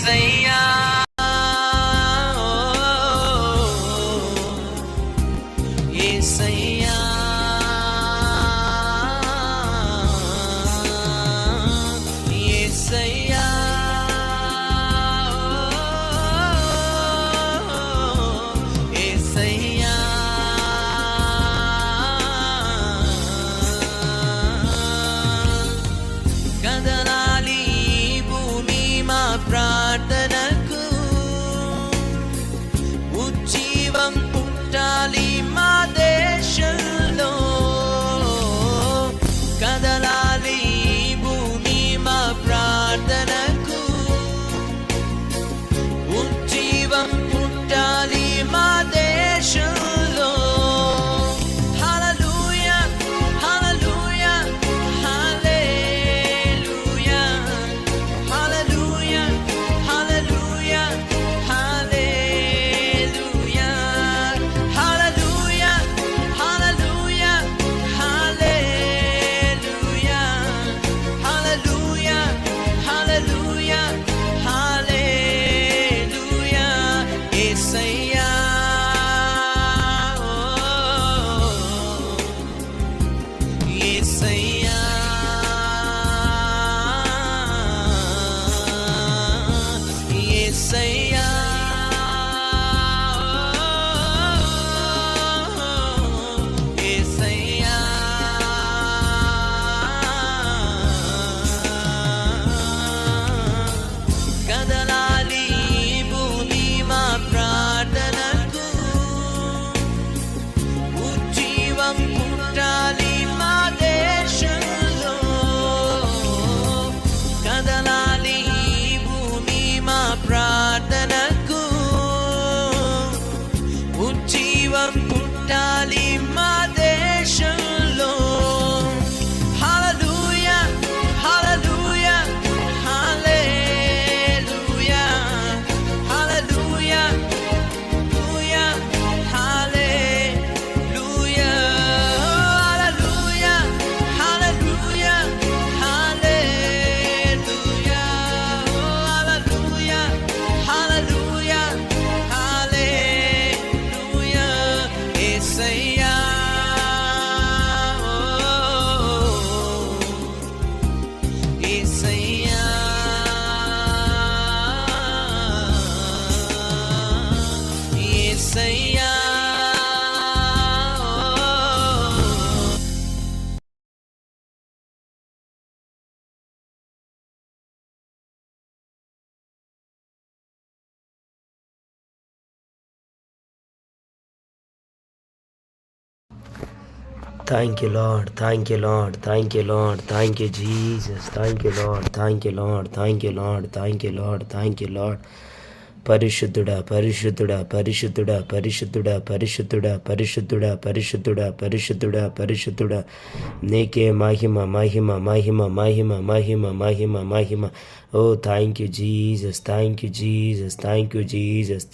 యేసయ్యా యేసయ్యా యేసయ్యా యేసయ్యా కదలాలి ఈ భూమి మా ప్రార్థనకు ఉజ్జీవం పుట్టాలి మా దేశంలో కదలాలి ఈ భూమి మా ప్రార్థనకు ఉజ్జీవం పుట్టాలి మా దేశంలో హల్లెలూయా హల్లెలూయా హల్లెలూయా హల్లెలూయా హల్లెలూయా హల్లెలూయా హల్లెలూయా హల్లెలూయా హల్లెలూయా హల్లెలూయా హల్లెలూయా హల్లెలూయా యేసయ్యా యేసయ్యా యేసయ్యా యేసయ్యా కదలాలి ఈ భూమి మా ప్రార్థనకు ఉజ్జీవం పుట్టాలి మా దేశంలో కదలాలి ఈ భూమి మా ప్రార్థనకు ఉజ్జీవం పుట్టాలి మా దేశంలో హల్లెలూయా హల్లెలూయా హల్లెలూయా హల్లెలూయా హల్లెలూయా హల్లెలూయా హల్లెలూయా హల్లెలూయా హల్లెలూయా హల్లెలూయా హల్లెలూయా యేసయ్యా యేసయ్యా యేసయ్యా Thank you, Lord. Thank you, Lord. Thank you, Lord. Thank you, Jesus. Thank you, Lord. Thank you, Lord. Thank you, Lord. Thank you, Lord. Thank you, Lord. పరిశుద్ధుడా పరిశుద్ధుడా పరిశుద్ధుడా పరిశుద్ధుడా పరిశుద్ధుడా పరిశుద్ధుడా పరిశుద్ధుడా పరిశుద్ధుడా పరిశుద్ధుడా నీకే మహిమ మహిమ మహిమ మహిమ మహిమ మహిమ మహిమ ఓ thank you Jesus thank you Jesus thank you Jesus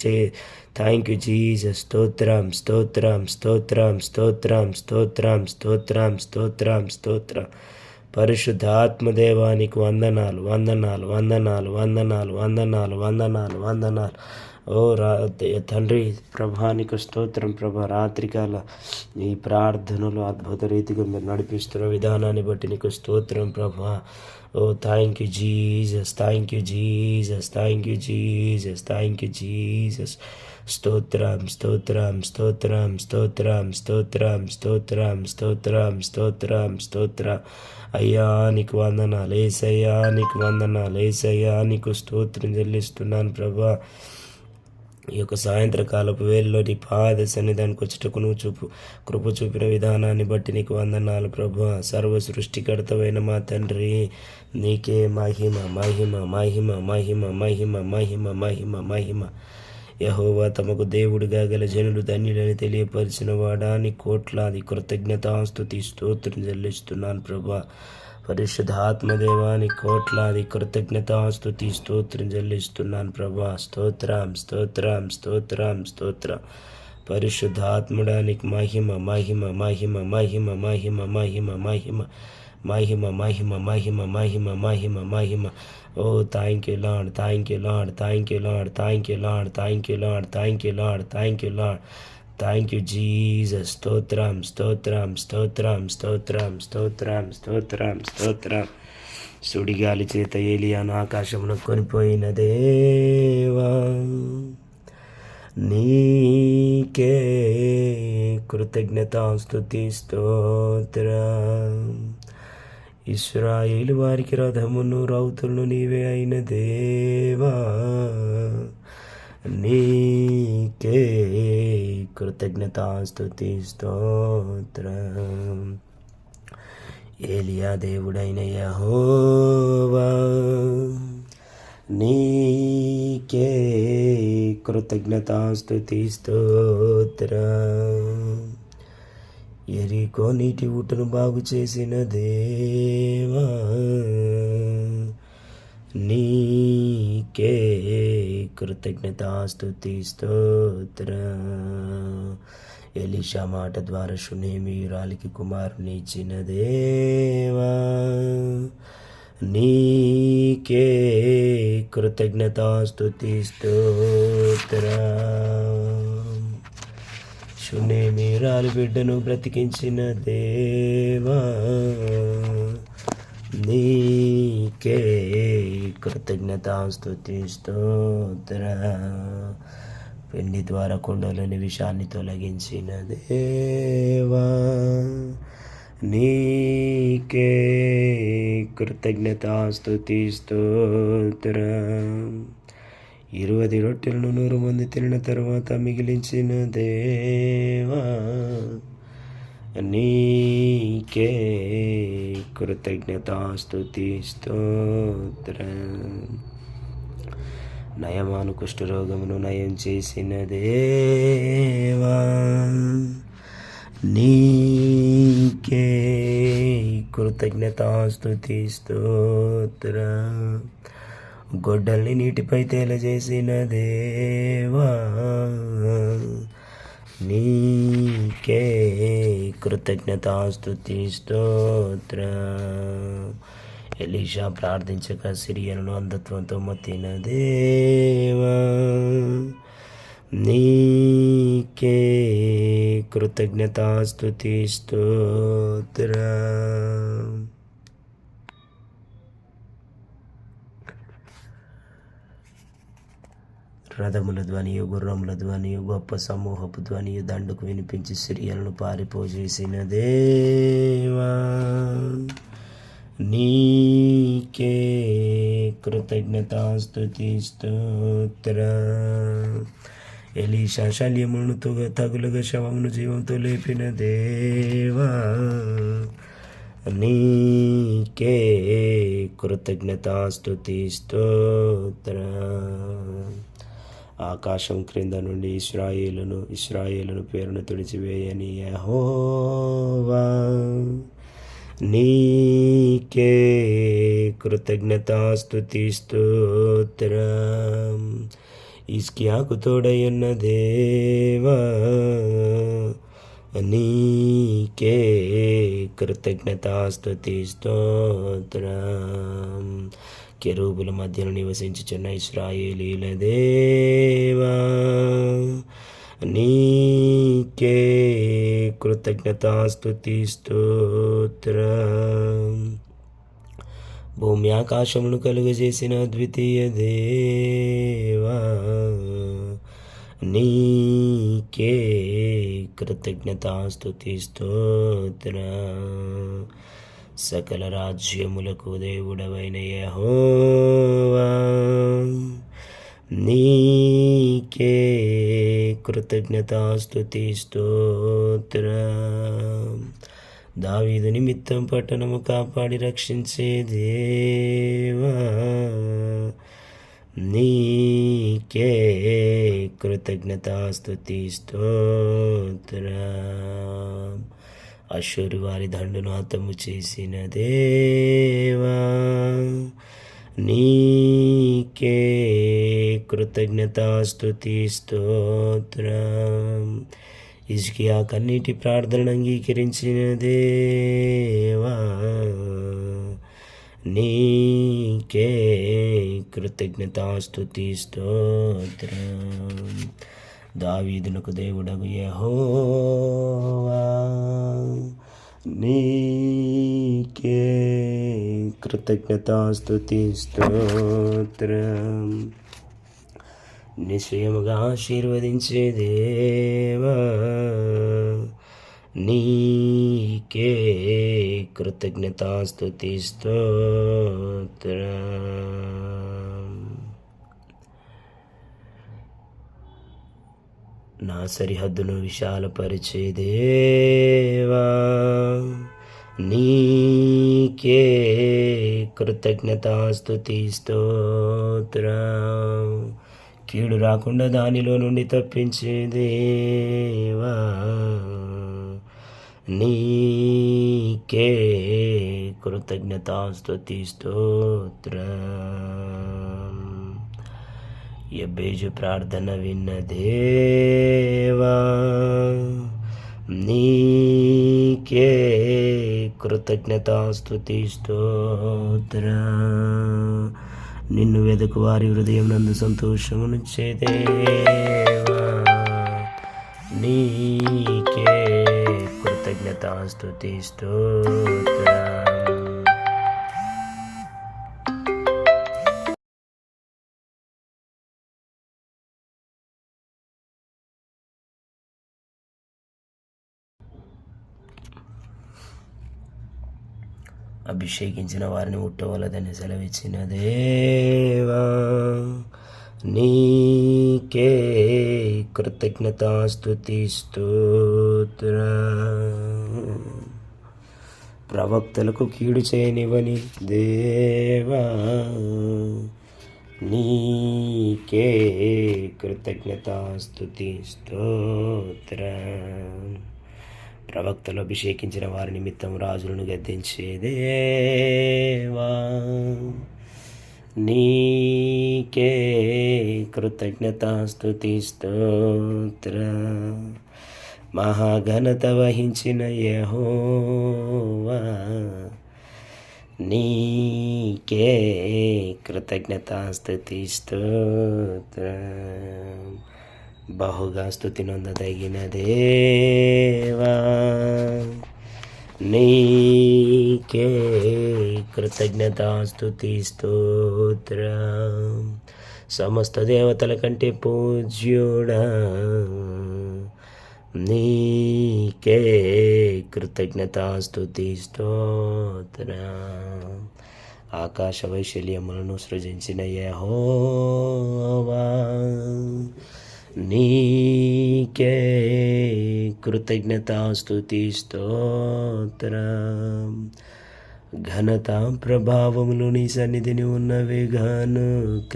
thank you Jesus స్తోత్రం స్తోత్రం స్తోత్రం స్తోత్రం స్తోత్రం స్తోత్రం స్తోత్రం స్తోత్రం పరిశుద్ధ ఆత్మదేవానికి వందనాలు వందనాలు వందనాలు వందనాలు వందనాలు వందనాలు వందనాలు ఓ తండ్రి ప్రభానికి స్తోత్రం ప్రభా రాత్రికాల ఈ ప్రార్థనలు అద్భుత రీతిగా మీరు నడిపిస్తున్న విధానాన్ని బట్టి నీకు స్తోత్రం ప్రభా ఓ thank you Jesus thank you Jesus thank you Jesus thank you Jesus స్తోత్రం స్తోత్రం స్తోత్రం స్తోత్రం స్తోత్రం స్తోత్రం స్తోత్రం స్తోత్రం స్తోత్రం అయ్యా నీకు వందనాలు యేసయ్యా నీకు వందనాలు యేసయ్యా నీకు స్తోత్రం చెల్లిస్తున్నాను ప్రభా ఈ యొక్క సాయంత్రకాలపు వేళలో నీ పాద సన్నిధానికి వచ్చుటకు నువ్వు కృప చూపిన విధానాన్ని బట్టి నీకు వందనాలు ప్రభా సర్వ సృష్టికర్తవైన మా తండ్రి నీకే మహిమ మహిమ మహిమ మహిమ మహిమ మహిమ మహిమ మహిమ యెహోవా తమకు దేవుడిగా గల జనులు ధన్యులని తెలియపరిచిన వాడా నీ కోట్లాది కృతజ్ఞతాస్తుతి స్తోత్రం చెల్లిస్తున్నాను ప్రభా పరిశుద్ధాత్మదేవాని కోట్లాది కృతజ్ఞతాస్తుతి స్తోత్రం చెల్లిస్తున్నాను ప్రభా స్తోత్రం స్తోత్రం స్తోత్రం స్తోత్రం పరిశుద్ధాత్ముడానికి మహిమ మహిమ మహిమ మహిమ మహిమ మహిమ మహిమ మహిమ మహిమ మహిమ మహిమ మహిమ మహిమ. ఓ thank you Lord, thank you Lord, thank you Lord, thank you Lord, thank you Lord, thank you Lord, thank you Lord, thank you Jesus. స్తోత్రం స్తోత్రం స్తోత్రం స్తోత్రం స్తోత్రం స్తోత్రం స్తోత్రం. సుడిగాలి చేత ఏలియాను ఆకాశమును కొనిపోయిన దేవా, నీకే కృతజ్ఞతాస్తుతి స్తోత్రం. ఇశ్రాయేలు వారికి రథమును రౌతులను నీవే అయిన దేవా, నీకే కృతజ్ఞతాస్తుతి స్తోత్రం. ఏలియా దేవుడైన యెహోవా, నీకే కృతజ్ఞతాస్తుతి స్తోత్రం. ఎరికో నీటి ఊటను బాగు చేసిన దేవా, నీకే కృతజ్ఞతాస్తుతి స్తోత్రం. ఎలీషా మాట ద్వారా షూనేమీయురాలికి కుమారుని ఇచ్చిన దేవా, నీకే కృతజ్ఞతాస్తుతి స్తోత్రం. షూనేమీయురాలి బిడ్డను బ్రతికించిన దేవా, నీకే కృతజ్ఞతాస్తుతి స్తోత్రం. పెండి ద్వారా కొండలోని విషాన్ని తొలగించిన దేవా, నీకే కృతజ్ఞతాస్తుతి స్తోత్రం. 20 రొట్టెలను 100 మంది తినిన తరువాత మిగిలించిన దేవా, నీకే కృతజ్ఞతాస్తుతి స్తోత్రం. నయమాను కుష్ఠరోగమును నయం చేసిన దేవా, నీకే కృతజ్ఞతాస్తుతి స్తోత్రం. గొడ్డల్ని నీటిపై తేలజేసిన దేవా, నీకే కృతజ్ఞతాస్తుతి స్తోత్రం. ఎలీషా ప్రార్థించక సిరియను అంధత్వంతో మొత్తిన దేవా, నీకే కృతజ్ఞతాస్తుతి స్తోత్రం. రథముల ధ్వనియు గుర్రముల ధ్వనియు గొప్ప సమూహపు ధ్వనియు దండుకు వినిపించి సిరియలను పారిపోజేసిన దేవా, నీకే కృతజ్ఞతాస్తుతి స్తోత్రం. ఎలీషా శల్యమును తగులుగా శవమును జీవంతో లేపిన దేవా, నీకే కృతజ్ఞతాస్తుతి స్తోత్రం. ఆకాశం క్రింద నుండి ఇశ్రాయేలును పేరును తుడిచివేయని యెహోవా, నీకే కృతజ్ఞతాస్తుతి స్తోత్రం. హిజ్కియాకు తోడయున్న దేవా, నీకే కృతజ్ఞతాస్తుతి స్తోత్రం. కెరూబుల మధ్యలో నివసించుచున్న ఇశ్రాయేలీల దేవా, నీకే కృతజ్ఞతాస్తుతి స్తోత్రం. భూమి ఆకాశమును కలుగజేసిన అద్వితీయ దేవా, నీకే కృతజ్ఞతాస్తుతి స్తోత్రం. సకల రాజ్యములకు దేవుడవైన యెహోవా, నీకే కృతజ్ఞతాస్తుతి స్తోత్రం. దావీదు నిమిత్తం పట్టణము కాపాడి రక్షించే దేవా, నీకే కృతజ్ఞతాస్తుతి స్తోత్రం. అశ్షూరు వారి దండును హతము చేసిన దేవా, నీకే కృతజ్ఞతాస్తుతి స్తోత్రం. హిజ్కియా కన్నీటి ప్రార్థనను అంగీకరించిన దేవా, నీకే కృతజ్ఞతాస్తుతి స్తోత్రం. దావీదునకు దేవుడగు యెహోవా, నీకే కృతజ్ఞతాస్తుతి స్తోత్రం. నిశ్చయముగా ఆశీర్వదించే దేవా, నీకే కృతజ్ఞతాస్తుతి స్తోత్రం. నా సరిహద్దును విశాలపరిచే దేవా, నీకే కృతజ్ఞతాస్తుతి స్తోత్రం. కీడు రాకుండా దానిలో నుండి తప్పించే దేవా, నీకే కృతజ్ఞతాస్తుతి స్తోత్రం. యెబేజు ప్రార్థన విన్న దేవా, నీకే కృతజ్ఞతాస్తుతి స్తోత్రం. నిన్ను వెదకు వారి హృదయం నందు సంతోషమునిచ్చే దేవా, నీకే కృతజ్ఞతాస్తుతి స్తోత్రం. అభిషేకించిన వారిని ముట్టవలదని సెలవిచ్చిన దేవా, నీకే కృతజ్ఞతాస్తుతి స్తోత్రం. ప్రవక్తలకు కీడు చేయనివని దేవా, నీకే కృతజ్ఞతాస్తుతి స్తోత్రం. ప్రవక్తలు అభిషేకించిన వారి నిమిత్తం రాజులను గద్దించే దేవా, నీకే కృతజ్ఞతాస్తుతి స్తోత్రం. మహాఘనత వహించిన యెహోవా, నీకే కృతజ్ఞతాస్తుతి స్తోత్రం. బహుగా స్తుతి నొందదగిన దేవా, నీకే కృతజ్ఞతాస్తుతి స్తోత్రం. సమస్త దేవతల కంటే పూజ్యుడా, నీకే కృతజ్ఞతాస్తుతి స్తోత్రం. ఆకాశ వైశల్యములను సృజించిన యెహోవా, నీకే కృతజ్ఞతాస్తుతి స్తోత్రం. ఘనత ప్రభావములు నీ సన్నిధిని ఉన్నవి గనుక,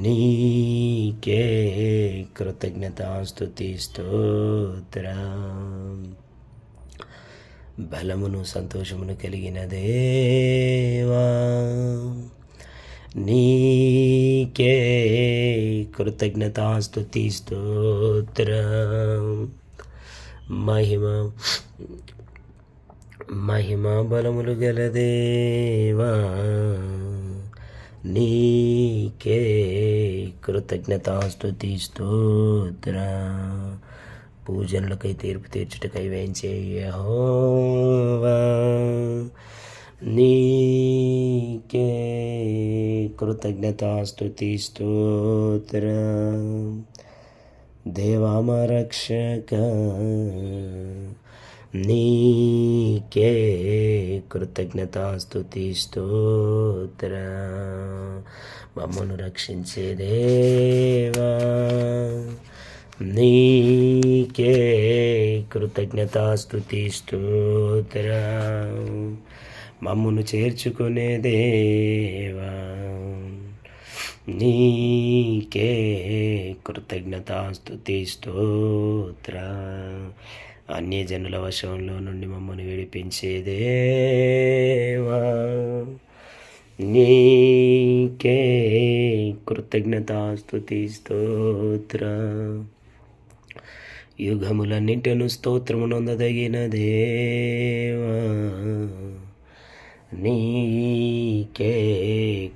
నీకే కృతజ్ఞతాస్తుతి స్తోత్రం. బలమును సంతోషమును కలిగిన దేవా, నీకే కృతజ్ఞతాస్తుతి స్తోత్రం. మహిమ బలములు గల దేవా, నీకే కృతజ్ఞతాస్తుతి స్తోత్రం. పూజనులకై తీర్పు తీర్చుటకై వేంచే యెహోవా, నీకే కృతజ్ఞతాస్తుతి స్తోత్రం. దేవా మా రక్షక, నీకే కృతజ్ఞతాస్తుతి స్తోత్రం. మమ్మను రక్షించే దేవా, నీకే కృతజ్ఞతాస్తుతి స్తోత్రం. మమ్మును చేర్చుకునే దేవా, నీకే కృతజ్ఞతాస్తుతి స్తోత్రం. అన్యజనుల వశంలో నుండి మమ్మల్ని విడిపించే దేవా, నీకే కృతజ్ఞతాస్తుతి స్తోత్ర. యుగములన్నింటిను స్తోత్రమునొందదగిన దేవా, నీకే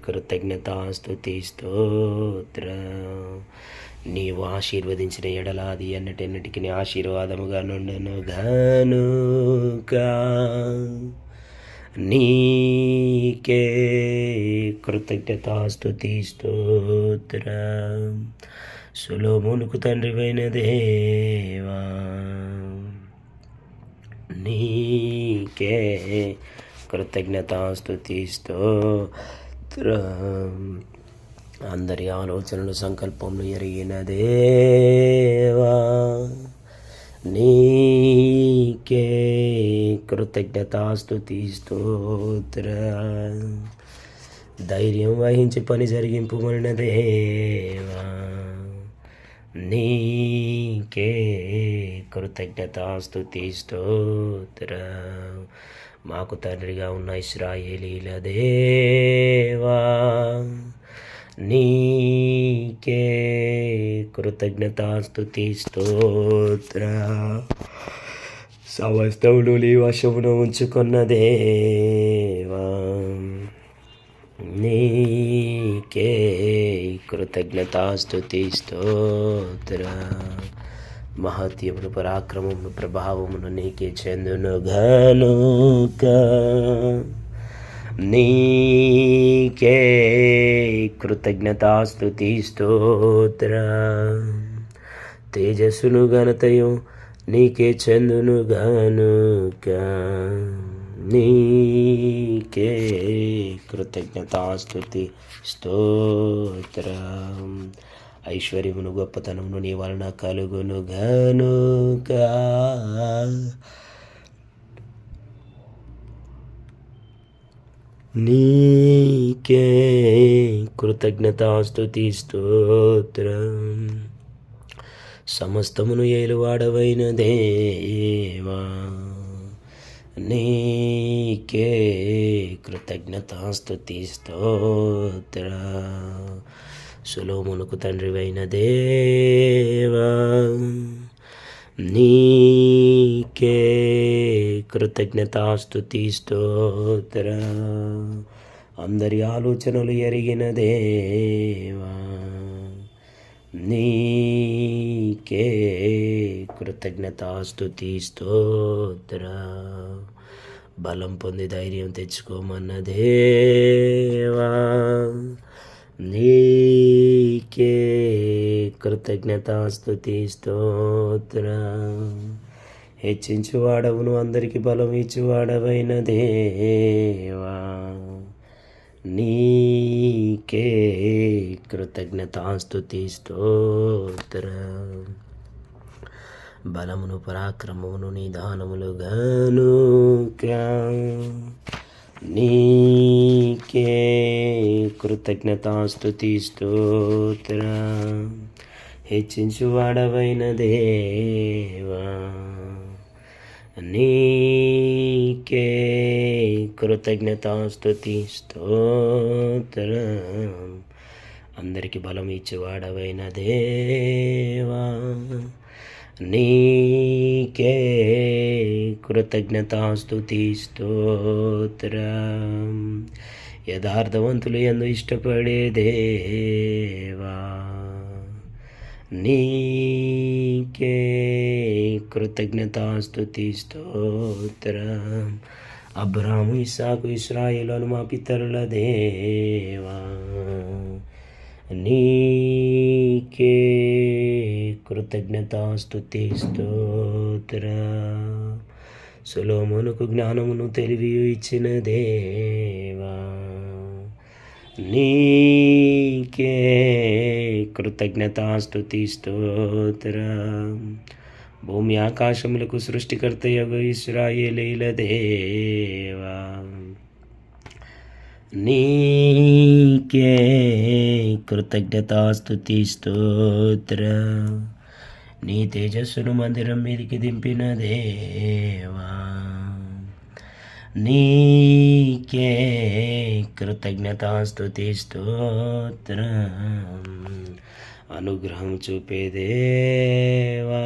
కృతజ్ఞతాస్తుతి స్తోత్ర. నీవు ఆశీర్వదించిన ఎడలాది ఎన్నటెన్నటికి ఆశీర్వాదముగా నుండెను గనుక నీకే కృతజ్ఞతాస్తుతి స్తోత్ర. సొలొమోనుకు తండ్రివైన దేవా, నీకే కృతజ్ఞతాస్తుతి స్తోత్ర. అందరి ఆలోచనలు సంకల్పములు ఎరిగిన దేవా, నీకే కృతజ్ఞతాస్తుతి స్తోత్ర. ధైర్యం వహించి పని జరిగింపుమనిన దేవా, నీకే కృతజ్ఞతాస్తుతి స్తోత్ర. మాకు తండ్రిగా ఉన్న ఇశ్రాయేలీల దేవా, నీకే కృతజ్ఞతాస్తుతి స్తోత్ర. సమస్తమును నీ వశమున ఉంచుకున్న దేవా, నీకే కృతజ్ఞతాస్తుతి స్తోత్ర. మహత్యమును పరాక్రమమును ప్రభావమును నీకే చెందును గనుక నీకే కృతజ్ఞతాస్తుతి స్తోత్ర. తేజస్సును ఘనతయు నీకే చెందును గనుక నీకే కృతజ్ఞతాస్తుతి స్తోత్ర. ఐశ్వర్యమును గొప్పతనమును నీ వలన కలుగును గనుక నీకే కృతజ్ఞతాస్తుతి స్తోత్ర. సమస్తమును ఏలువాడవైన దేవా, నీకే కృతజ్ఞతాస్తుతి స్తోత్ర. సొలొమోనుకు తండ్రివైన దేవా, నీకే కృతజ్ఞతాస్తుతి స్తోత్ర. అందరి ఆలోచనలు ఎరిగిన దేవా, నీకే కృతజ్ఞతాస్తుతి స్తోత్ర. బలం పొంది ధైర్యం తెచ్చుకోమన్న దేవా, నీకే కృతజ్ఞతాస్తుతి స్తోత్ర. హెచ్చించువాడవును అందరికి బలం ఇచ్చువాడవైన దేవా, నీకే కృతజ్ఞతాస్తుతి స్తోత్ర. బలమును పరాక్రమమును నిదానములు గనుక నీకే కృతజ్ఞతాస్తుతి స్తోత్ర. హెచ్చించువాడవైన దేవా, నీకే కృతజ్ఞతాస్తుతి స్తోత్ర. అందరికి బలం ఇచ్చేవాడవైన దేవా, నీకే కృతజ్ఞతాస్తుతి స్తోత్ర. యథార్థవంతులు యందు ఇష్టపడే దేవా, నీకే కృతజ్ఞతాస్తుతి స్తోత్ర. అబ్రాము, ఇస్సాకు, ఇశ్రాయేలు మా పితరుల దేవా, నీకే కృతజ్ఞతాస్తుతి స్తోత్ర. సొలొమోనుకు జ్ఞానమును తెలివియు ఇచ్చిన దేవా, నీకే కృతజ్ఞతాస్తుతి స్తోత్ర. భూమి ఆకాశములకు సృష్టికర్తయగు ఇశ్రాయేలీల దేవా, నీకే కృతజ్ఞతాస్తుతి స్తోత్ర. నీ తేజస్సును మందిరం మీదికి దింపిన దేవా, నీకే కృతజ్ఞతాస్తుతి స్తోత్రం. అనుగ్రహం చూపే దేవా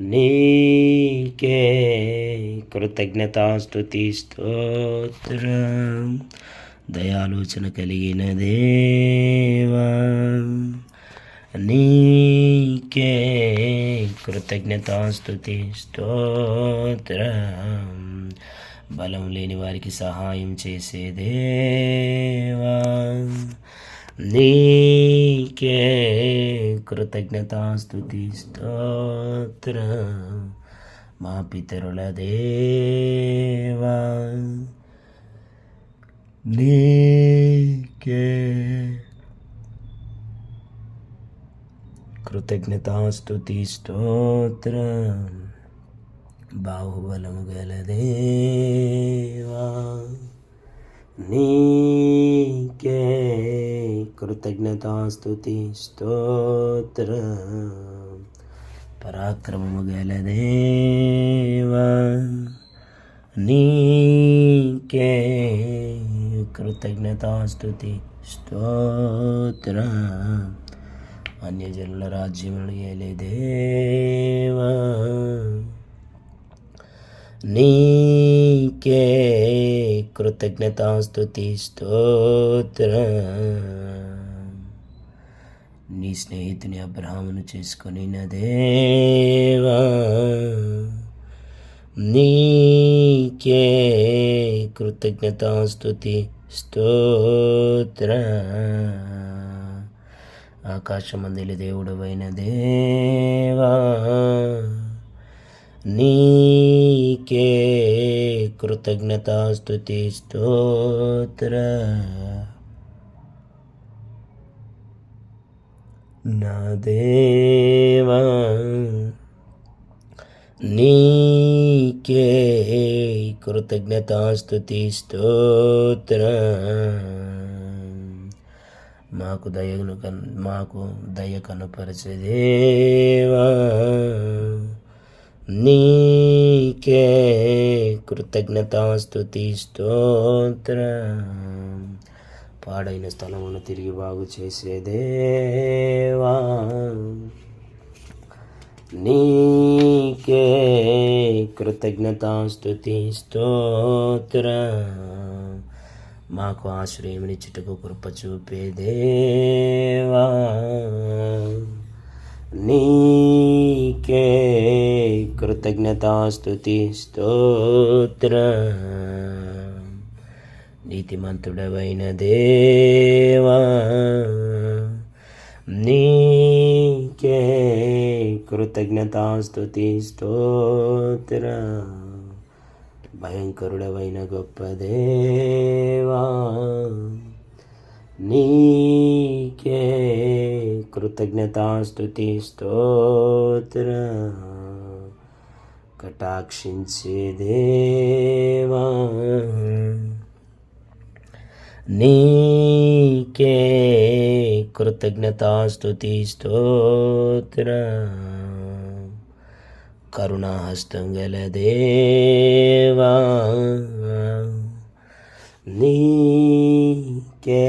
నీకే కృతజ్ఞతాస్తుతి స్తోత్రం. దయాలోచన కలిగిన దేవా నీకే కృతజ్ఞతాస్తుతి స్తోత్రం. బలం లేని వారికి సహాయం చేసే దేవా నీకే కృతజ్ఞతాస్తుతి స్తోత్రం. మా పితరుల దేవా నీకే కృతజ్ఞతాస్తుతి స్తోత్రం. బాహుబలము గల దేవా నీకే కృతజ్ఞతాస్తుతి స్తోత్రం. పరాక్రమము గల దేవా నీకే కృతజ్ఞతాస్తుతి స్తోత్రం. అన్యజనుల రాజ్యములు ఏలే దేవా నీకే కృతజ్ఞతాస్తుతి స్తోత్రం. నీ స్నేహితుని అబ్రహామును చేసుకొని దేవా నీకే కృతజ్ఞతాస్తుతి స్తోత్రం. ఆకాశమందలి దేవుడవైన దేవా నీకే కృతజ్ఞతాస్తుతి స్తోత్రం. నా దేవా నీకే కృతజ్ఞతాస్తుతి స్తోత్రం. మాకు దయ కనుపరచే దేవా నీకే కృతజ్ఞతాస్తుతి స్తోత్రం. పాడైన స్థలమును తిరిగి బాగు చేసే దేవా నీకే కృతజ్ఞతాస్తుతి స్తోత్రం. మాకు ఆశ్రయమునిచ్చుటకు కృప చూపే దేవా నీకే కృతజ్ఞతాస్తుతి స్తోత్రం. నీతిమంతుడవైన దేవా నీకే కృతజ్ఞతాస్తుతి స్తోత్రం. భయంకరుడవైన గొప్ప దేవా నీకే కృతజ్ఞతాస్తుతి స్తోత్రం. కటాక్షించే దేవా నీకే కృతజ్ఞతాస్తుతి స్తోత్రం. కరుణాహస్తం గల దేవా నీకే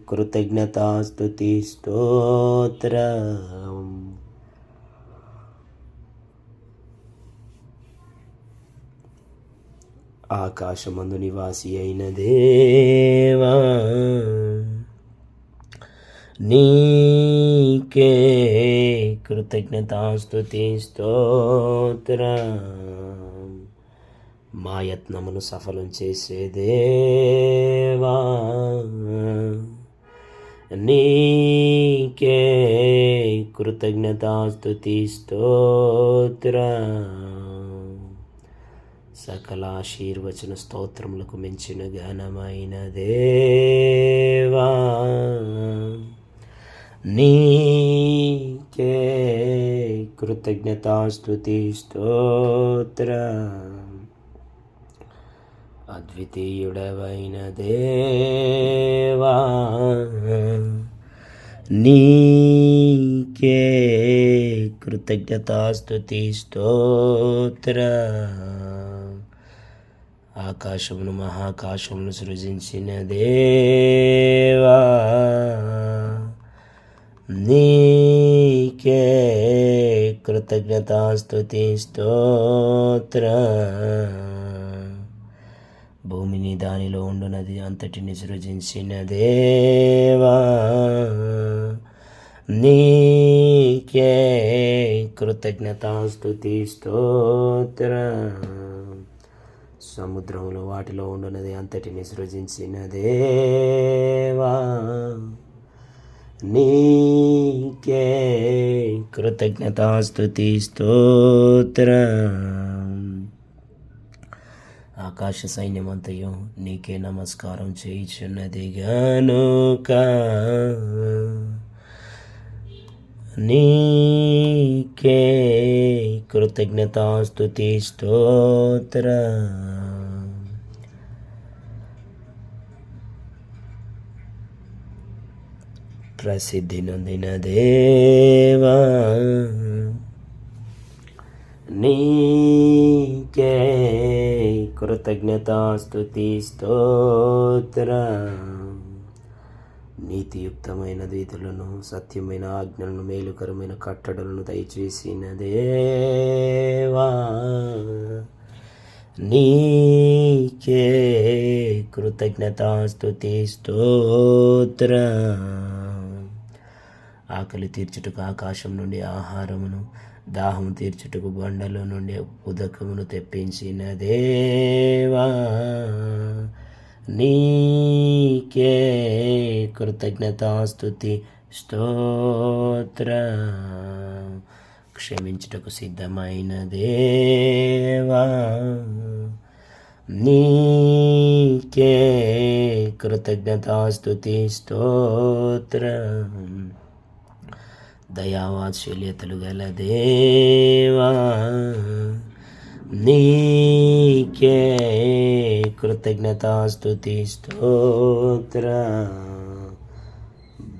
కృతజ్ఞతాస్తుతి స్తోత్రం. ఆకాశమందు నివాసి అయిన దేవా నీకే కృతజ్ఞతాస్తుతి స్తోత్రం. మా యత్నమును సఫలం చేసే దేవా నీకే కృతజ్ఞతాస్తుతి స్తోత్రం. సకల ఆశీర్వచన స్తోత్రములకు మించిన ఘనమైన దేవా నీకే కృతజ్ఞతాస్తుతి స్తోత్రం. అద్వితీయుడవైన దేవా నీకే కృతజ్ఞతాస్తుతి స్తోత్రం. ఆకాశమును మహాకాశమును సృజించిన దేవా నీకే కృతజ్ఞతాస్తుతి స్తోత్ర. భూమిని దానిలో ఉండునది అంతటిని సృజించిన దేవా నీకే కృతజ్ఞతాస్తుతి స్తోత్ర. సముద్రంలో వాటిలో ఉండునది అంతటిని సృజించిన దేవా నీకే కృతజ్ఞతాస్తుతి స్తోత్ర. ఆకాశ సైన్యమంతయు నీకే నమస్కారం చేయుచున్నది గనుక నీకే కృతజ్ఞతాస్తుతి స్తోత్ర. ప్రసిద్ధి నొందిన దేవా నీకే కృతజ్ఞతాస్తుతి స్తోత్ర. నీతియుక్తమైన విధులను సత్యమైన ఆజ్ఞలను మేలుకరమైన కట్టడలను దయచేసిన దేవా నీకే కృతజ్ఞతాస్తుతి స్తోత్ర. ఆకలి తీర్చుటకు ఆకాశం నుండి ఆహారమును, దాహము తీర్చుటకు బండలో నుండి ఉదకమును తెప్పించిన దేవా నీకే కృతజ్ఞతాస్తుతి స్తోత్ర. క్షమించుటకు సిద్ధమైన దేవా నీకే కృతజ్ఞతాస్తుతి స్తోత్ర. దయావాత్సల్యతలు గల దేవా నీకే కృతజ్ఞతాస్తుతి స్తోత్ర.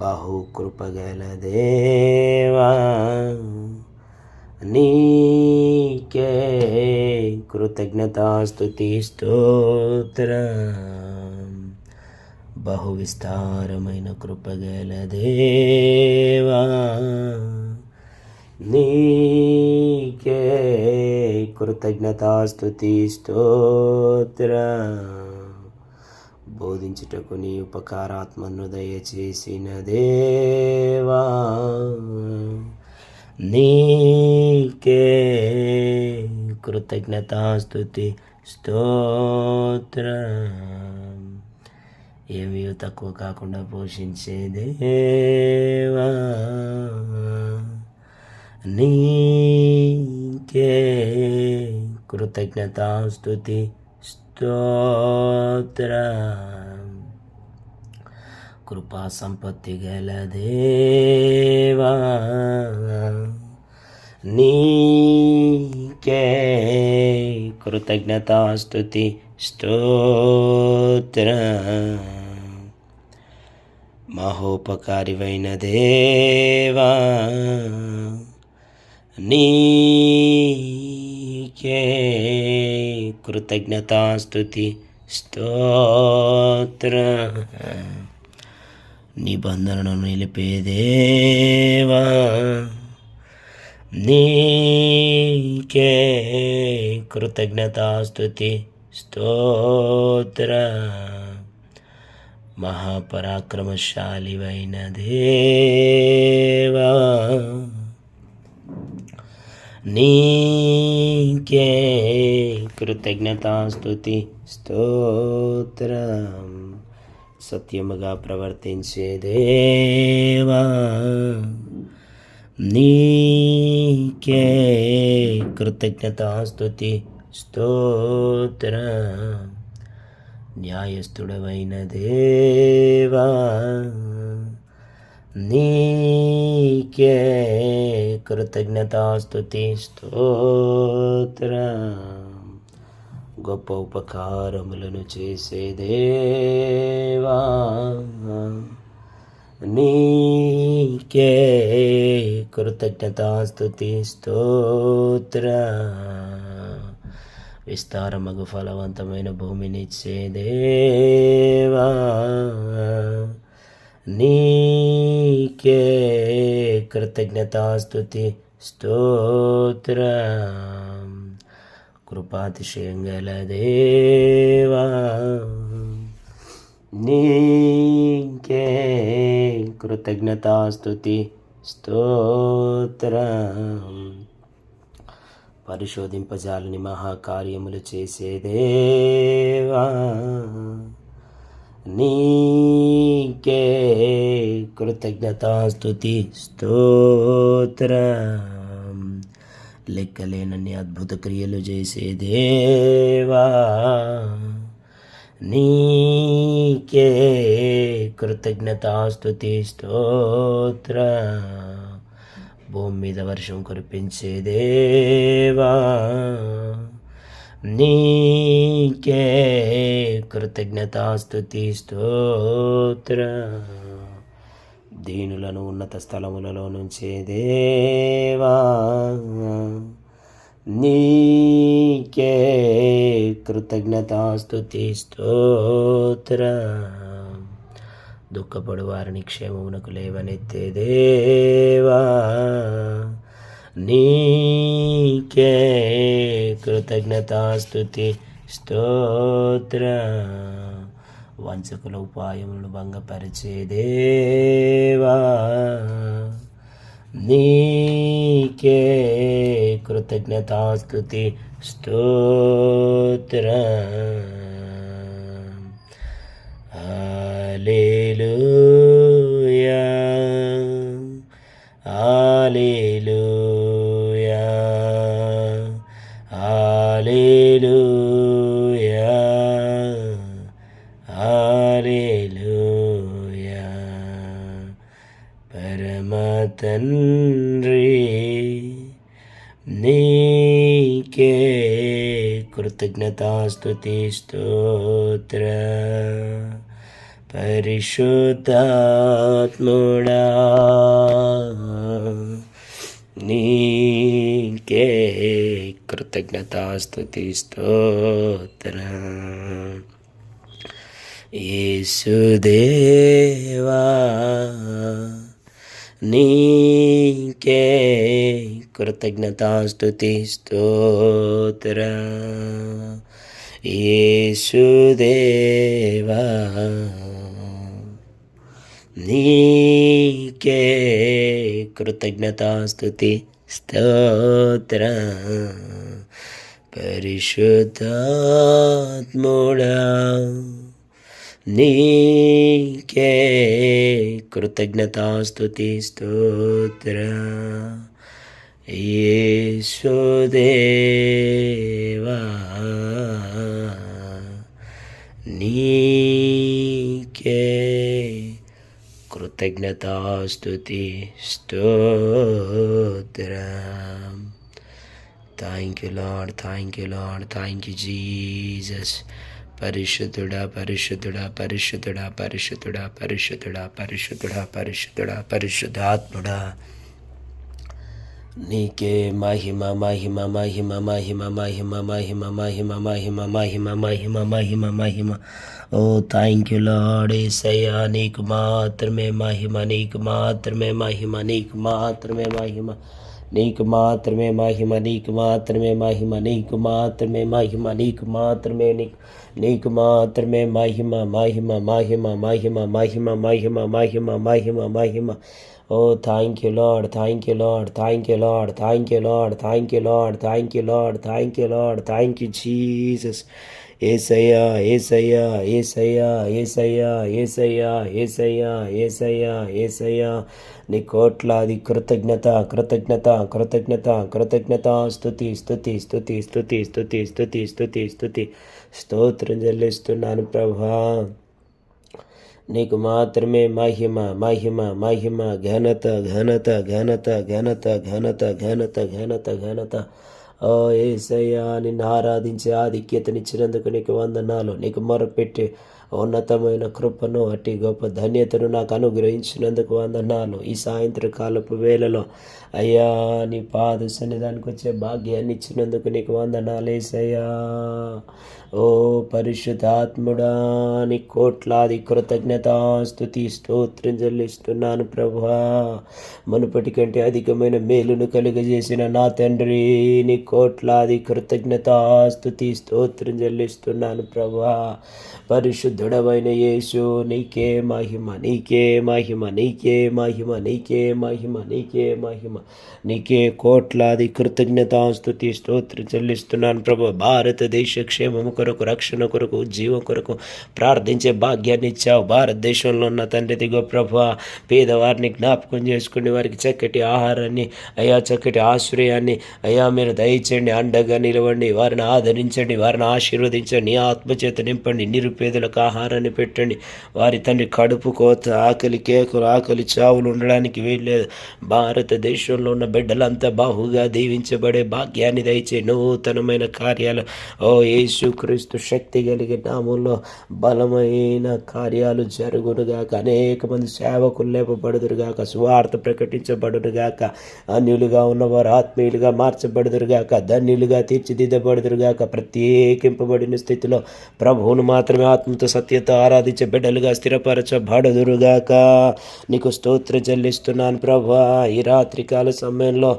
బహుకృపగల దేవా నీకే కృతజ్ఞతాస్తుతి స్తోత్ర. బహు విస్తారమైన కృపగల దేవా నీకే కృతజ్ఞతాస్తుతి స్తోత్ర. బోధించుటకు నీ ఉపకారాత్మను దయచేసిన దేవా నీకే కృతజ్ఞతాస్తుతి స్తోత్ర. ఏమీ తక్కువ కాకుండా పోషించే దేవా నీకే కృతజ్ఞతాస్తుతి స్తోత్ర. కృపా సంపత్తి గల దేవా నీకే కృతజ్ఞతాస్తుతి స్తోత్ర. మహోపకారివైన దేవా నీకే కృతజ్ఞతాస్తుతి స్తోత్ర. నిబంధనను నిలిపే దేవా నీకే కృతజ్ఞతాస్తుతి స్తోత్ర. మహాపరాక్రమశాలివైన దేవా నీకే కృతజ్ఞతాస్తుతి స్తోత్ర. సత్యముగా ప్రవర్తించే దేవా నీకే కృతజ్ఞతాస్తుతి స్తోత్ర. న్యాయస్థుడవైన దేవా నీకే కృతజ్ఞతాస్తుతి స్తోత్ర. గొప్ప ఉపకారములను చేసే దేవా నీకే కృతజ్ఞతాస్తుతి స్తోత్ర. విస్తారమగు ఫలవంతమైన భూమినిచ్చే దేవా నీకే కృతజ్ఞతాస్తుతి స్తోత్రం. కృపాతిశయం గల దేవా నీకే కృతజ్ఞతాస్తుతి స్తోత్రం. పరిశోధింపజాలని మహాకార్యములు చేసే దేవా నీకే కృతజ్ఞతాస్తుతి స్తోత్రం. లెక్కలేనన్ని అద్భుత క్రియలు చేసే దేవా నీకే కృతజ్ఞతాస్తుతి స్తోత్రం. భూమి మీద వర్షం కురిపించే దేవా నీకే కృతజ్ఞతాస్తుతి స్తోత్రం. దీనులను ఉన్నత స్థలములలో నుంచే దేవా నీకే కృతజ్ఞతాస్తుతి స్తోత్రం. దుఃఖపడు వారిని క్షేమమునకు లేవనెత్తే దేవా నీకే కృతజ్ఞతాస్తుతి స్తోత్రం. వంచకుల ఉపాయములను భంగపరిచే దేవా నీకే కృతజ్ఞతాస్తుతి స్తోత్రం. హల్లెలూయా హల్లెలూయా హల్లెలూయా హల్లెలూయా. పరమ తండ్రి నీకే కృతజ్ఞతాస్తుతి స్తోత్రం. పరిశుద్ధాత్ముడా నీకే కృతజ్ఞతాస్తుతి స్తోత్రం. యేసుదేవా నీకే కృతజ్ఞతాస్తుతి స్తోత్రం. యేసుదేవా నీకే కృతజ్ఞతాస్తుతి స్తోత్రం. పరిశుద్ధాత్ముడా నీకే కృతజ్ఞతాస్తుతి స్తోత్రం. యేసుదేవా నీకే కృతజ్ఞతాస్తుతి స్తోత్రం. Thank you Lord, thank you Lord, thank you Jesus. పరిశుద్ధుడా పరిశుద్ధుడా పరిశుద్ధుడా పరిశుద్ధుడా పరిశుద్ధుడా పరిశుద్ధుడా పరిశుద్ధుడా పరిశుద్ధాత్ముడా నీకే మహిమ మహిమ మహిమ మహిమ మహిమ మహిమ మహిమ మహిమ మహిమ మహిమ మహిమ మహిమ. ఓ థ్యాంక్ యూ లార్డ్ యేసయ్యా. నీకు మాత్రమే మహిమ, నీకు మాత్రమే మహిమ, నీకు మాత్రమే మహిమ, నీకు మాత్రమే మహిమ, నీకు మాత్రమే మహిమ, నీకు మాత్రమే మహిమ, నీకు మాత్రమే నీకు మాత్రమే మహిమ మహిమ మహిమ మహిమ మహిమ మహిమ మహిమ మహిమ మహిమ. ఓ thank you Lord, thank you Lord, thank you Lord, thank you Lord, thank you Lord, thank you Lord, thank you Lord, thank you Jesus. యేసయ్యా యేసయ్యా యేసయ్యా యేసయ్యా యేసయ్యా యేసయ్యా యేసయ్యా యేసయ్యా. నీ కోట్లాది కృతజ్ఞత కృతజ్ఞత కృతజ్ఞత కృతజ్ఞత. స్తుతి స్తుతి స్తుతి స్తుతి స్తుతి స్తుతి స్తుతి స్తుతి స్తోత్రం చెల్లిస్తున్నాను ప్రభా. నీకు మాత్రమే మహిమ మహిమ మహిమ ఘనత ఘనత ఘనత ఘనత ఘనత ఘనత ఘనత ఘనత. ఓ యేసయ్యా, నిన్ను ఆరాధించే ఆధిక్యతనిచ్చినందుకు నీకు వందనాలు. నీకు మొరపెట్టి ఉన్నతమైన కృపను, అట్టి గొప్ప ధన్యతను నాకు అనుగ్రహించినందుకు వందనాలు. ఈ సాయంత్రకాలపు వేళలో అయ్యా నీ పాద సన్నిధానికి వచ్చే భాగ్యాన్ని ఇచ్చినందుకు నీకు వందనాలు యేసయ్యా. ఓ పరిశుద్ధాత్ముడా, నీ కోట్లాది కృతజ్ఞతాస్తుతి స్తోత్రం చెల్లిస్తున్నాను ప్రభువా. మునుపటి కంటే అధికమైన మేలును కలుగజేసిన నా తండ్రి, నీ కోట్లాది కృతజ్ఞతాస్తుతి స్తోత్రం చెల్లిస్తున్నాను ప్రభువా. పరిశుద్ధుడవైన యేసు, నీకే మహిమ, నీకే మహిమ, నీకే మహిమ, నీకే మహిమ, నీకే మహిమ, నీకే కోట్లాది కృతజ్ఞతాస్తుతి స్తోత్రం చెల్లిస్తున్నాను ప్రభు. భారతదేశ క్షేమము కొరకు, రక్షణ కొరకు, జీవం కొరకు ప్రార్థించే భాగ్యాన్ని ఇచ్చావు. భారతదేశంలో ఉన్న తండ్రి దిగో ప్రభు, పేదవారిని జ్ఞాపకం చేసుకుని వారికి చక్కటి ఆహారాన్ని, అయ్యా చక్కటి ఆశ్రయాన్ని అయ్యా మీరు దయచేయండి. అండగా నిలవండి, వారిని ఆదరించండి, వారిని ఆశీర్వదించండి, నీ ఆత్మచేత నింపండి. నిరుపేదలకు ఆహారాన్ని పెట్టండి. వారి తండ్రి కడుపు కోత, ఆకలి కేకలు, ఆకలి చావులు ఉండడానికి వీల్లేదు. భారతదేశంలో ఉన్న బిడ్డలంతా బాహుగా దీవించబడే భాగ్యాన్ని దయచే. నూతనమైన కార్యాలు ఓ యేసుక్రీస్తు శక్తి కలిగిన నామంలో బలమైన కార్యాలు జరుగునుగాక. అనేక మంది సేవకులు లేపబడుదురుగాక, సువార్త ప్రకటించబడునుగాక. అన్యులుగా ఉన్నవారు ఆత్మీయులుగా మార్చబడుదురుగాక, ధన్యులుగా తీర్చిదిద్దబడుదురుగాక. ప్రత్యేకింపబడిన స్థితిలో ప్రభువును మాత్రమే ఆత్మతో సత్యత ఆరాధించే బిడ్డలుగా స్థిరపరచబడుదురుగాక. నీకు స్తోత్రం చెల్లిస్తున్నాను ప్రభువా. ఈ రాత్రికాల సమయంలో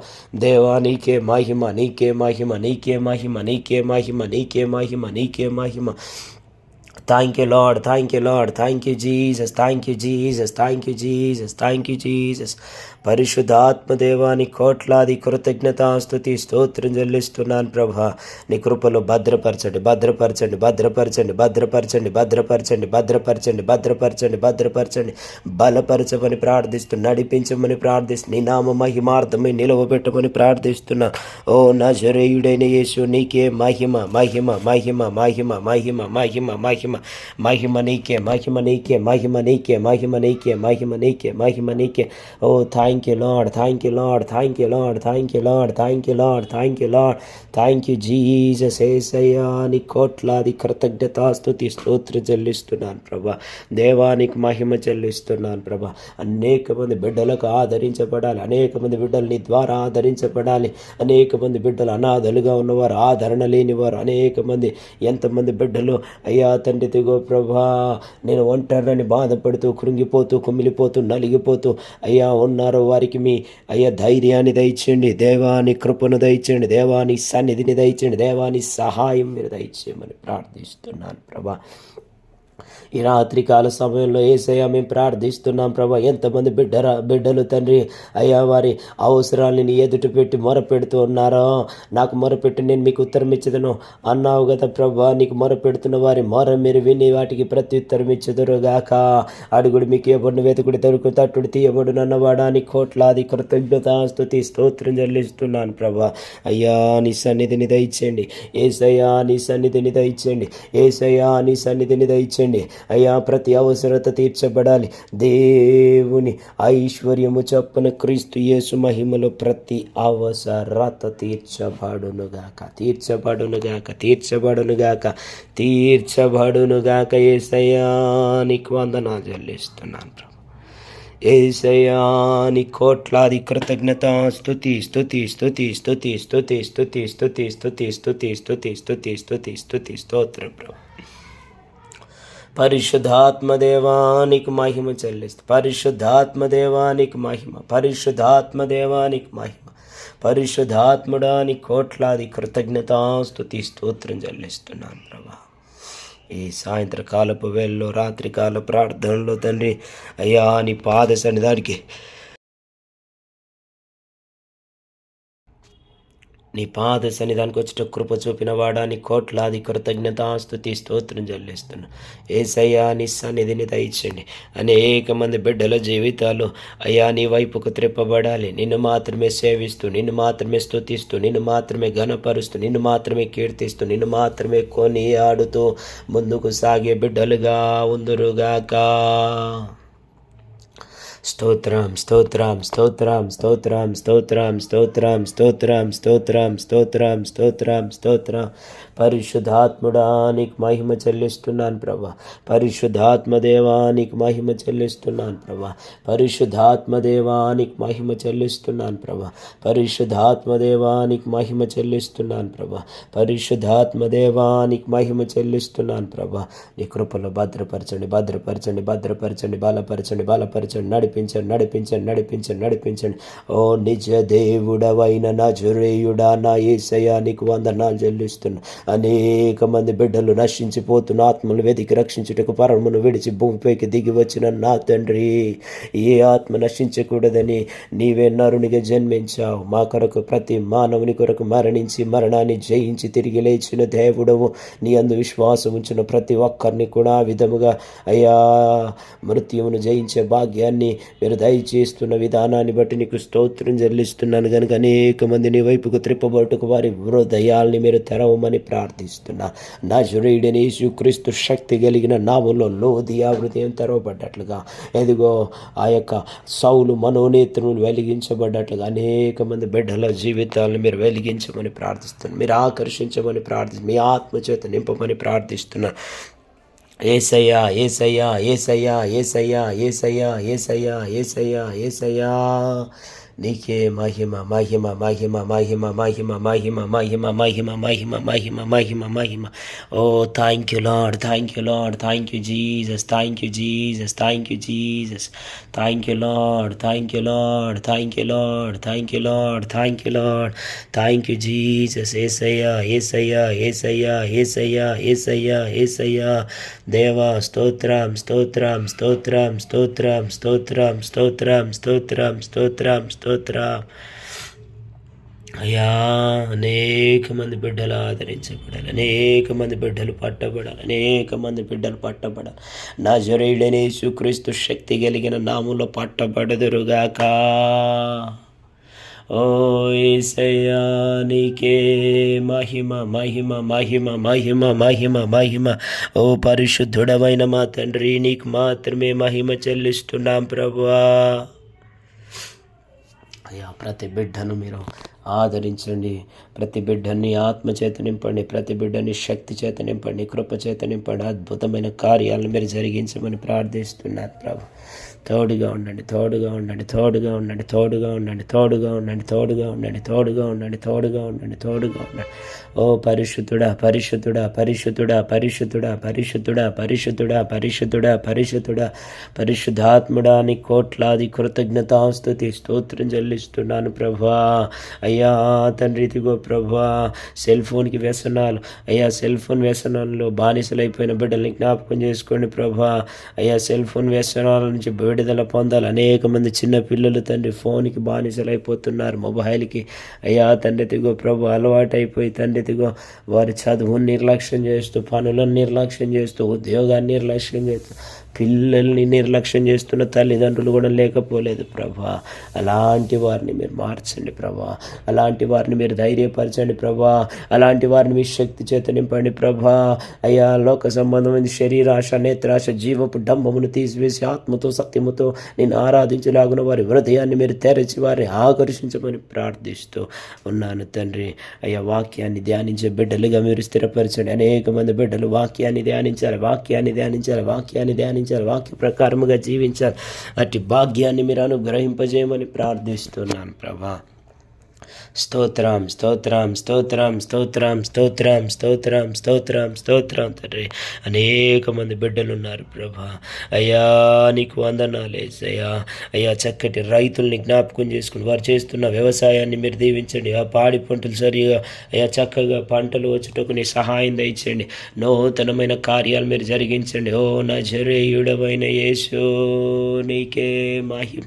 దేవా నీకే మహిమ, నీకే మహిమ, నీకే మహిమ, నీకే మహిమ, నీకే మహిమ, నీకే మహిమ. Thank you Lord, thank you Lord, thank you Jesus, thank you Jesus, thank you Jesus, thank you Jesus. పరిశుద్ధాత్మదేవాని కోట్లాది కృతజ్ఞతాస్తుతి స్తోత్రం చెల్లిస్తున్నాను ప్రభా. నీ కృపలో భద్రపరచండి, భద్రపరచండి, భద్రపరచండి, భద్రపరచండి, భద్రపరచండి, భద్రపరచండి, భద్రపరచండి, భద్రపరచండి. బలపరచమని ప్రార్థిస్తూ, నడిపించమని ప్రార్థిస్తూ, నీ నామ మహిమార్థమై నిలవబెట్టమని ప్రార్థిస్తున్నా. ఓ నజరేయుడైన యేసు, నీకే మహిమ, మహిమ, మహిమ, మహిమ, మహిమ, మహిమ, మహిమ, మహిమ నీకే, మహిమ నీకే, మహిమ నీకే, మహిమ నీకే, మహిమ నీకే, మహిమ నీకే. ఓ thank you Lord, thank you Lord, thank you Lord, thank you Lord, thank you Lord, thank you Lord, thank you Jesus. యేసయ్యా నీ కోట్లాది కృతజ్ఞతాస్తుతి స్తోత్రం చెల్లిస్తున్నాను ప్రభా. దేవానికి మహిమ చెల్లిస్తున్నాను ప్రభా. అనేక మంది బిడ్డలకు ఆదరించబడాలి, అనేక మంది బిడ్డలు నీ ద్వారా ఆదరించబడాలి. అనేక మంది బిడ్డలు అనాథలుగా ఉన్నవారు, ఆదరణ లేనివారు అనేక మంది, ఎంతమంది బిడ్డలు అయ్యా తండ్రి దిగో ప్రభా, నేను ఒంటరిని బాధపడుతూ, కృంగిపోతూ, కుమిలిపోతూ, నలిగిపోతూ అయ్యా ఉన్నారో వారికి మీ అయ్యా ధైర్యాన్ని దయచేయండి, దేవాని కృపను దయచేయండి, దేవాని సన్నిధిని దయచేయండి, దేవాని సహాయం మీరు దయచేయమని ప్రార్థిస్తున్నాను ప్రభా. ఈ రాత్రికాల సమయంలో యేసయ్యా మేము ప్రార్థిస్తున్నాం ప్రభా. ఎంతమంది బిడ్డలు తండ్రి అయ్యా వారి అవసరాలని నీ ఎదుట పెట్టి మొరపెడుతూ ఉన్నారో, నాకు మొరపెట్టి నేను మీకు ఉత్తరం ఇచ్చదను అన్నావు కదా ప్రభా. నీకు మొరపెడుతున్న వారి మొర మీరు విని వాటికి ప్రత్యుత్తరం ఇచ్చుదురుగాక. అడుగుడు మీకు ఇవ్వబడిన, వెతుకుడి తరుకు తట్టుడు తీయబడు అన్నవాడా, నీ కోట్లాది కృతజ్ఞతాస్తుతి స్తోత్రం చెల్లిస్తున్నాను ప్రభా. అయ్యా నీ సన్నిధిని దయచేయండి, యేసయ్యా నీ సన్నిధిని దయచేయండి, యేసయ్యా నీ సన్నిధిని దయచేయండి. అయ్యా ప్రతి అవసరత తీర్చబడాలి. దేవుని ఐశ్వర్యము చొప్పున క్రీస్తు యేసు మహిమలో ప్రతి అవసరత తీర్చబడునుగాక, తీర్చబడునుగాక, తీర్చబడునుగాక, తీర్చబడునుగాక. యేసయ్యా నీకు వందనాలు చెల్లిస్తున్నాను ప్రభు. యేసయ్యా నీ కోట్లాది కృతజ్ఞత స్తుతి స్తుతి స్తుతి స్తుతి స్తుతి స్తుతి స్తుతి స్తుతి స్తుతి స్తుతి స్తుతి స్తుతి స్తుతి స్తోత్రం ప్రభు. పరిశుద్ధాత్మదేవానికి మహిమ చెల్లిస్తూ, పరిశుద్ధాత్మదేవానికి మహిమ, పరిశుద్ధాత్మదేవానికి మహిమ, పరిశుద్ధాత్ముడాని కోట్లాది కృతజ్ఞతాస్తుతి స్తోత్రం చెల్లిస్తున్నాను ప్రభా. ఈ సాయంత్రకాలపు వేళలో, రాత్రికాల ప్రార్థనలో తండ్రి అయ్యా నీ పాద సన్నిధానికి, నీ పాద సన్నిధానికి వచ్చిన కృప చూపిన వాడాని కోట్లాది కృతజ్ఞతాస్తుతి స్తోత్రం చెల్లిస్తున్నా. యేసయ్యా నీ సన్నిధిని దయచేయండి. అనేక మంది బిడ్డల జీవితాలు అయ్యా నీ వైపుకు త్రిప్పబడాలి. నిన్ను మాత్రమే సేవిస్తూ, నిన్ను మాత్రమే స్తుతిస్తూ, నిన్ను మాత్రమే ఘనపరుస్తూ, నిన్ను మాత్రమే కీర్తిస్తూ, నిన్ను మాత్రమే కొని ఆడుతూ ముందుకు సాగే బిడ్డలుగా ఉందురుగాక. స్తోత్రం స్తోత్రం స్తోత్రం స్తోత్రం స్తోత్రం స్తోత్రం స్తోత్రం స్తోత్రం స్తోత్రం స్తోత్రం స్తోత్రం. పరిశుద్ధాత్ముడా నీకు మహిమ చెల్లిస్తున్నాను ప్రభా. పరిశుద్ధాత్మదేవా నీకు మహిమ చెల్లిస్తున్నాను ప్రభా. పరిశుద్ధాత్మదేవా నీకు మహిమ చెల్లిస్తున్నాను ప్రభా. పరిశుద్ధాత్మదేవా నీకు మహిమ చెల్లిస్తున్నాను ప్రభా. పరిశుద్ధాత్మదేవా నీకు మహిమ చెల్లిస్తున్నాను ప్రభా. నీ కృపలో భద్రపరచండి భద్రపరచండి భద్రపరచండి బలపరచండి బలపరచండి నడిపించండి నడిపించండి నడిపించండి నడిపించండి. ఓ నిజ దేవుడవైన నజరేయుడా నా యేసయ్యా నీకు వందనాలు చెల్లిస్తున్నా. అనేక మంది బిడ్డలు నశించిపోతున్న ఆత్మలు వెతికి రక్షించుటకు పరమును విడిచి భూమిపైకి దిగి వచ్చిన నా తండ్రి, ఏ ఆత్మ నశించకూడదని నీవే నరునిగా జన్మించావు. మా కొరకు ప్రతి మానవుని కొరకు మరణించి మరణాన్ని జయించి తిరిగి లేచిన దేవుడవు. నీ అందు విశ్వాసం ఉంచిన ప్రతి ఒక్కరిని కూడా ఆ విధముగా అయ్యా మృత్యువును జయించే భాగ్యాన్ని మీరు దయచేస్తున్న విధానాన్ని బట్టి నీకు స్తోత్రం చెల్లిస్తున్నాను. కనుక అనేక మంది నీ వైపుకు త్రిప్పబట్టుకు వారి హృదయాల్ని మీరు తెరవమని ప్రార్థిస్తున్నా. నజరేయుడైన యేసుక్రీస్తు శక్తి కలిగిన నామములో లోదియా హృదయం తెరవబడ్డట్లుగా, ఎదిగో ఆ యొక్క సౌలు మనోనేత్రములు వెలిగించబడ్డట్లుగా అనేక మంది బిడ్డల జీవితాలను మీరు వెలిగించమని ప్రార్థిస్తున్నాను. మీరు ఆకర్షించమని ప్రార్థిస్తున్నాను. మీ ఆత్మచేత నింపమని ప్రార్థిస్తున్నాను. ఏసయ్యా ఏసయ్యా ఏసయ్యా ఏసయ్యా ఏసయ్యా ఏసయ్యా ఏసయ్యా ఏసయ్యా నీకే మహిమ మహిమ మహిమ మహిమ మహిమ మహిమ మహిమ మహిమ మహిమ మహిమ మహిమ మహిమ. ఓ thank you Lord, thank you Lord, thank you Jesus, thank you Jesus, thank you Jesus, thank you Lord, thank you Lord, thank you Lord, thank you Lord, thank you Lord, thank you Jesus. ఏసయ్యా ఏసయ్యా ఏసయ్యా ఏసయ్యా ఏసయ్యా ఏసయ్యా దేవా స్తోత్రం స్తోత్రం స్తోత్రం స్తోత్రం స్తోత్రం స్తోత్రం స్తోత్రం స్తోత్రం స్తోత్రం. అయ్యా అనేక మంది బిడ్డలు ఆదరించబడాలి, అనేక మంది బిడ్డలు పట్టబడాలి, అనేక మంది బిడ్డలు పట్టబడాలి. నజరేయుడైన యేసుక్రీస్తు శక్తి కలిగిన నామములో పట్టబడదురుగాక. ఓ యేసయ్యా నీకే మహిమ మహిమ మహిమ మహిమ మహిమ మహిమ. ఓ పరిశుద్ధుడవైన మా తండ్రి నీకు మాత్రమే మహిమ చెల్లిస్తున్నాం ప్రభువా. అయ్యా ప్రతి బిడ్డను మీరు ఆదరించండి, ప్రతి బిడ్డని ఆత్మచేత నింపండి, ప్రతి బిడ్డని శక్తి చేత నింపండి, కృప చేత నింపండి. అద్భుతమైన కార్యాలను మీరు జరిగించమని ప్రార్థిస్తున్నారు ప్రభు. తోడుగా ఉండండి, తోడుగా ఉండండి, తోడుగా ఉండండి, తోడుగా ఉండండి, తోడుగా ఉండండి, తోడుగా ఉండండి, తోడుగా ఉండండి, తోడుగా ఉండండి, తోడుగా ఉండండి. ఓ పరిశుద్ధుడా పరిశుద్ధుడా పరిశుద్ధుడా పరిశుద్ధుడా పరిశుద్ధుడా పరిశుద్ధుడా పరిశుద్ధుడా పరిశుద్ధుడా పరిశుద్ధాత్ముడా నీ కోట్లాది కృతజ్ఞతాస్తుతి స్తోత్రం చెల్లిస్తున్నాను ప్రభా. అయ్యా తండ్రి ఇదిగో ప్రభా సెల్ ఫోన్కి వ్యసనాలు, అయ్యా సెల్ ఫోన్ వ్యసనాల్లో బానిసలైపోయిన బిడ్డల్ని జ్ఞాపకం చేసుకోండి ప్రభా. అయ్యా సెల్ ఫోన్ వ్యసనాల నుంచి విడుదల పొందాలి. అనేక మంది చిన్న పిల్లలు తండ్రి ఫోన్కి బానిసలైపోతున్నారు, మొబైల్కి. అయ్యా తండ్రి ఇదిగో ప్రభు అలవాటు అయిపోయి తండ్రి ఇదిగో వారి చదువుని నిర్లక్ష్యం చేస్తూ, పనులను నిర్లక్ష్యం చేస్తూ, ఉద్యోగాన్ని నిర్లక్ష్యం చేస్తూ, పిల్లల్ని నిర్లక్ష్యం చేస్తున్న తల్లిదండ్రులు కూడా లేకపోలేదు ప్రభా. అలాంటి వారిని మీరు మార్చండి ప్రభా, అలాంటి వారిని మీరు ధైర్యపరచండి ప్రభా, అలాంటి వారిని మీ శక్తి చేత నింపండి ప్రభా. అయ్యా లోక సంబంధమైన శరీరాశ నేత్రాశ జీవపు డంబమును తీసివేసి ఆత్మతో సత్యముతో నేను ఆరాధించలాగున వారి హృదయాన్ని మీరు తెరచి వారిని ఆకర్షించమని ప్రార్థిస్తూ ఉన్నాను తండ్రి. అయ్యా వాక్యాన్ని ధ్యానించే బిడ్డలుగా మీరు స్థిరపరచండి. అనేక మంది బిడ్డలు వాక్యాన్ని ధ్యానించాలి, వాక్యాన్ని ధ్యానించాలి, వాక్యాన్ని ధ్యానించాలి, వాక్య ప్రకారముగా జీవించాలి. అట్టి భాగ్యాన్ని మీరు అనుగ్రహింపజేయమని ప్రార్థిస్తున్నాను ప్రభా. స్తోత్రం స్తోత్రం స్తోత్రం స్తోత్రం స్తోత్రం స్తోత్రం స్తోత్రం స్తోత్రం తండ్రి. అనేక మంది బిడ్డలు ఉన్నారు ప్రభా. అయ్యా నీకు వందనాలు యేసయ్యా. అయ్యా చక్కటి రైతుల్ని జ్ఞాపకం చేసుకుని వారు చేస్తున్న వ్యవసాయాన్ని మీరు దీవించండి. ఆ పాడి పంటలు సరిగా అయ్యా చక్కగా పంటలు వచ్చుటకు నీ సహాయం దయచేయండి. నూతనమైన కార్యాలు మీరు జరిగించండి. ఓ నజరేయుడవైన యేసు నీకే మహిమ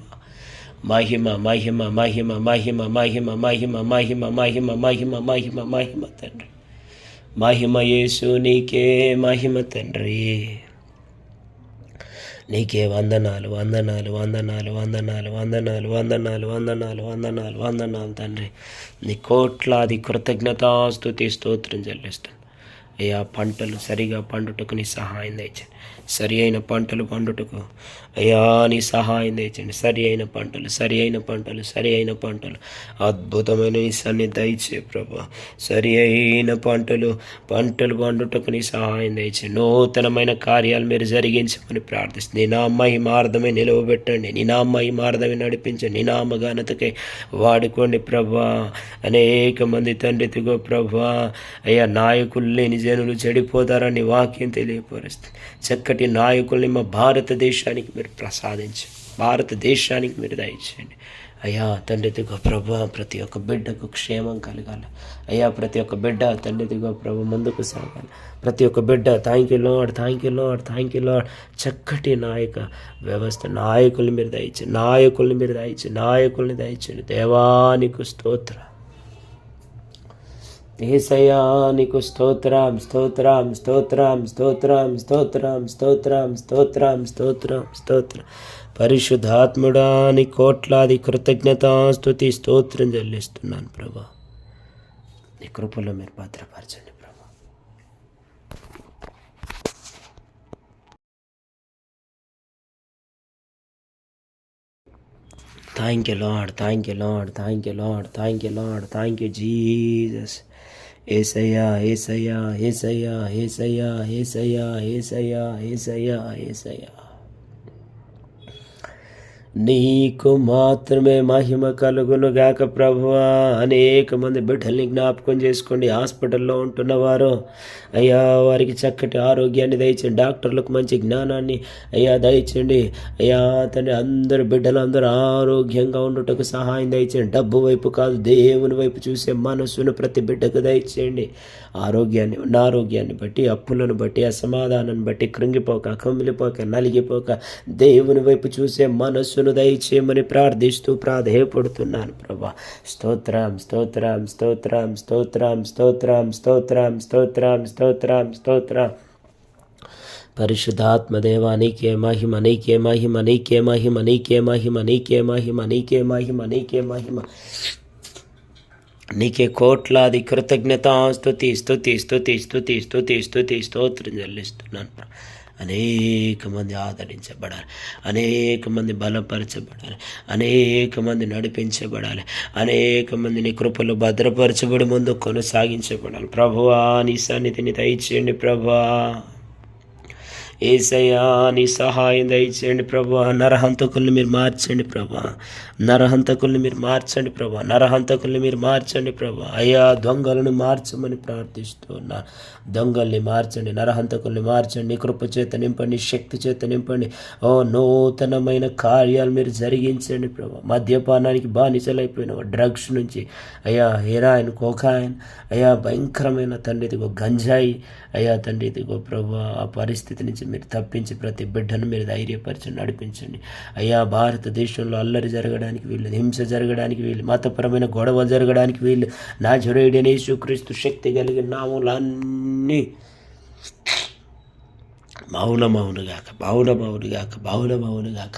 మహిమ మహిమ మహిమ మహిమ మహిమ మహిమ మహిమ మహిమ మహిమ మహిమ మహిమ తండ్రి. మహిమ యేసు నీకే మహిమ తండ్రి. నీకే వందనాలు వందనాలు వందనాలు వందనాలు వందనాలు వందనాలు వందనాలు వందనాలు వందనాలు తండ్రి. నీ కోట్లాది కృతజ్ఞతాస్తుతి స్తోత్రం చెల్లిస్తాను. అయ్యా పంటలు సరిగా పండుటకు నీ సహాయం దయచండి. సరి అయిన పంటలు పండుటకు అయ్యా నీ సహాయం దయచండి. సరి అయిన పంటలు సరి అయిన పంటలు సరి అయిన పంటలు అద్భుతమైన నీ సన్ని దయచే ప్రభా. సరి అయిన పంటలు పండుటకు నీ సహాయం దయచండి. నూతనమైన కార్యాలు మీరు జరిగించమని ప్రార్థిస్తుంది. నీ నామ మహిమార్థమే నిలవబెట్టండి. నీ నామ మహిమార్థమే నడిపించండి. నీ నామ ఘనతకై వాడుకోండి ప్రభా. అనేక మంది తండ్రి తిగో ప్రభా అయ్యా నాయకులు లేని జనులు చెడిపోతారని వాక్యం తెలియపరుస్తుంది. చక్కటి నాయకుల్ని మా భారతదేశానికి మీరు ప్రసాదించండి. భారతదేశానికి మీరు దయచేయండి అయ్యా తండ్రి దిగో ప్రభా. ప్రతి ఒక్క బిడ్డకు క్షేమం కలగాలి అయ్యా. ప్రతి ఒక్క బిడ్డ తండ్రి దిగో ప్రభు ముందుకు సాగాలి. ప్రతి ఒక్క బిడ్డ thank you Lord, thank you Lord, thank you lord. చక్కటి నాయక వ్యవస్థ నాయకుల్ని మీరు దయచేయండి. నాయకుల్ని దయచేయండి. దేవానికి స్తోత్రం. యేసయ్యా నీకు స్తోత్రం స్తోత్రం స్తోత్రం స్తోత్రం స్తోత్రం స్తోత్రం స్తోత్రం స్తోత్రం స్తోత్రం. పరిశుద్ధాత్ముడా నీ కోట్లాది కృతజ్ఞతాస్తుతి స్తోత్రం చెల్లిస్తున్నాను ప్రభా. నీ కృపలో మీరు భద్రపరచండి ప్రభా. Thank you Lord, thank you Lord, thank you Lord, thank you Lord, thank you Jesus. యేసయ్యా యేసయ్యా యేసయ్యా యేసయ్యా యేసయ్యా యేసయ్యా యేసయ్యా యేసయ్యా. నీకు మాత్రమే మహిమ కలుగును గాక ప్రభువా. అనేక మంది బిడ్డల్ని జ్ఞాపకం చేసుకోండి. హాస్పిటల్లో ఉంటున్నవారు అయ్యా వారికి చక్కటి ఆరోగ్యాన్ని దయచండి. డాక్టర్లకు మంచి జ్ఞానాన్ని అయ్యా దయచండి అయ్యా తండ్రి. అందరు బిడ్డలు అందరూ ఆరోగ్యంగా ఉండుటకు సహాయం దయచేయండి. డబ్బు వైపు కాదు దేవుని వైపు చూసే మనస్సును ప్రతి బిడ్డకు దయచేయండి. అనారోగ్యాన్ని బట్టి అప్పులను బట్టి అసమాధానాన్ని బట్టి కృంగిపోక కమిలిపోక నలిగిపోక దేవుని వైపు చూసే మనస్సును దయచేయమని ప్రార్థిస్తూ ప్రాధేయపడుతున్నాను ప్రభా. స్తోత్రం స్తోత్రం స్తోత్రం స్తోత్రం స్తోత్రం స్తోత్రం స్తోత్రం స్తోత్రం స్తోత్రం. పరిశుద్ధాత్మదేవా నీకే మహిమ, నీకే మహిమ, నీకే మహిమ, నీకే మహిమ, నీకే మహిమ, నీకే మహిమ, నీకే మహిమ. నీకే కోట్లాది కృతజ్ఞత స్తుతి స్తుతి స్తుతి స్తుతి స్తుతి స్తుతి స్తోత్రం చెల్లిస్తున్నాను. అనేక మంది ఆదరించబడాలి, అనేక మంది బలపరచబడాలి, అనేక మంది నడిపించబడాలి, అనేక మంది నీ కృపలో భద్రపరచబడి ముందు కొనసాగించబడాలి. ప్రభువా నీ సన్నిధిని దయచేయండి ప్రభువా. యేసయ్యా నీ సహాయం దయచేయండి ప్రభా. నరహంతకుల్ని మీరు మార్చండి ప్రభా. నరహంతకుల్ని మీరు మార్చండి ప్రభా. నరహంతకుల్ని మీరు మార్చండి ప్రభా. అయ్యా దొంగలను మార్చమని ప్రార్థిస్తున్నా. దొంగల్ని మార్చండి, నరహంతకుల్ని మార్చండి. నీ కృప చేత నింపండి, శక్తి చేత నింపండి. ఓ నూతనమైన కార్యాలు మీరు జరిగించండి ప్రభా. మద్యపానానికి బానిసలైపోయిన డ్రగ్స్ నుంచి అయ్యా హెరాయిన్, కోకాయిన్ అయ్యా భయంకరమైన తండ్రి ఇదిగో గంజాయి అయ్యా తండ్రి ఇదిగో ప్రభా ఆ పరిస్థితి నుంచి మీరు తప్పించి ప్రతి బిడ్డను మీరు ధైర్యపరచండి, నడిపించండి. అయ్యా భారతదేశంలో అల్లరి జరగడానికి వీళ్ళు, హింస జరగడానికి వీళ్ళు, మతపరమైన గొడవ జరగడానికి వీళ్ళు నాజరేయుడైన యేసుక్రీస్తు శక్తి కలిగిన నామములన్నీ మౌనమౌనుగాక మౌనమౌనుగాక మౌనమౌనుగాక.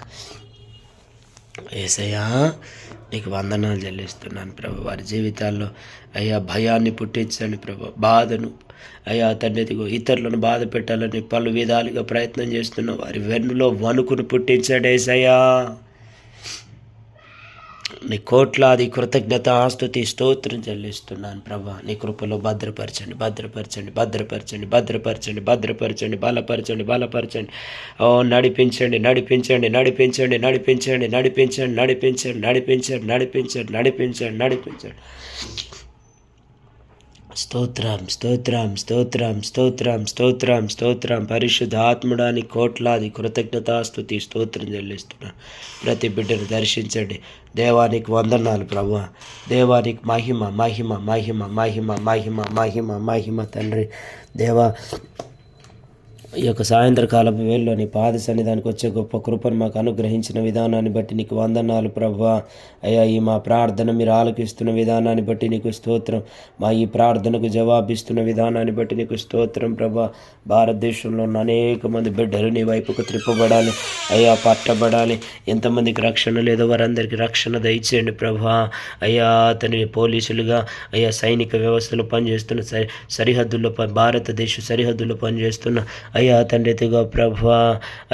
యేసయ్యా నీకు వందనాలు చెల్లిస్తున్నాను ప్రభు. వారి జీవితాల్లో అయ్యా భయాన్ని పుట్టించండి ప్రభు. బాధను అయ్యా తండ్రిదిగో ఇతరులను బాధ పెట్టాలని పలు విధాలుగా ప్రయత్నం చేస్తున్న వారి వెన్నులో వణుకును పుట్టించండి యేసయ్యా. నీ కోట్లాది కృతజ్ఞత ఆస్తుతి స్తోత్రం చెల్లిస్తున్నాను ప్రభా. నీ కృపలో భద్రపరచండి, భద్రపరచండి, భద్రపరచండి, భద్రపరచండి, భద్రపరచండి, బలపరచండి, బలపరచండి. ఓ నడిపించండి, నడిపించండి, నడిపించండి, నడిపించండి, నడిపించండి, నడిపించండి, నడిపించండి, నడిపించండి, నడిపించండి, నడిపించండి. స్తోత్రం స్తోత్రం స్తోత్రం స్తోత్రం స్తోత్రం స్తోత్రం. పరిశుద్ధాత్ముడాని కోట్లాది కృతజ్ఞతాస్తుతి స్తోత్రం చెల్లిస్తున్నాను. ప్రతి బిడ్డను దర్శించండి. దేవానికి వందనాలు ప్రభువా. దేవానికి మహిమ మహిమ మహిమ మహిమ మహిమ మహిమ మహిమ తండ్రి. దేవా ఈ యొక్క సాయంత్రకాలపు వేళలో నీ పాద సన్నిధానికి వచ్చే గొప్ప కృపను మాకు అనుగ్రహించిన విధానాన్ని బట్టి నీకు వందనాలు ప్రభువా. అయ్యా, ఈ మా ప్రార్థన మీరు ఆలకిస్తున్న విధానాన్ని బట్టి నీకు స్తోత్రం. మా ఈ ప్రార్థనకు జవాబిస్తున్న విధానాన్ని బట్టి నీకు స్తోత్రం ప్రభా. భారతదేశంలో ఉన్న అనేక మంది బిడ్డలు నీ వైపుకు త్రిప్పబడాలి అయ్యా, పట్టబడాలి. ఎంతమందికి రక్షణ లేదో వారందరికీ రక్షణ దయచేయండి ప్రభా. అయ్యా, అతని పోలీసులుగా అయ్యా సైనిక వ్యవస్థలో పనిచేస్తున్న సరిహద్దుల్లో భారతదేశ సరిహద్దుల్లో పనిచేస్తున్న అయ్యా తండ్రిగా ప్రభా,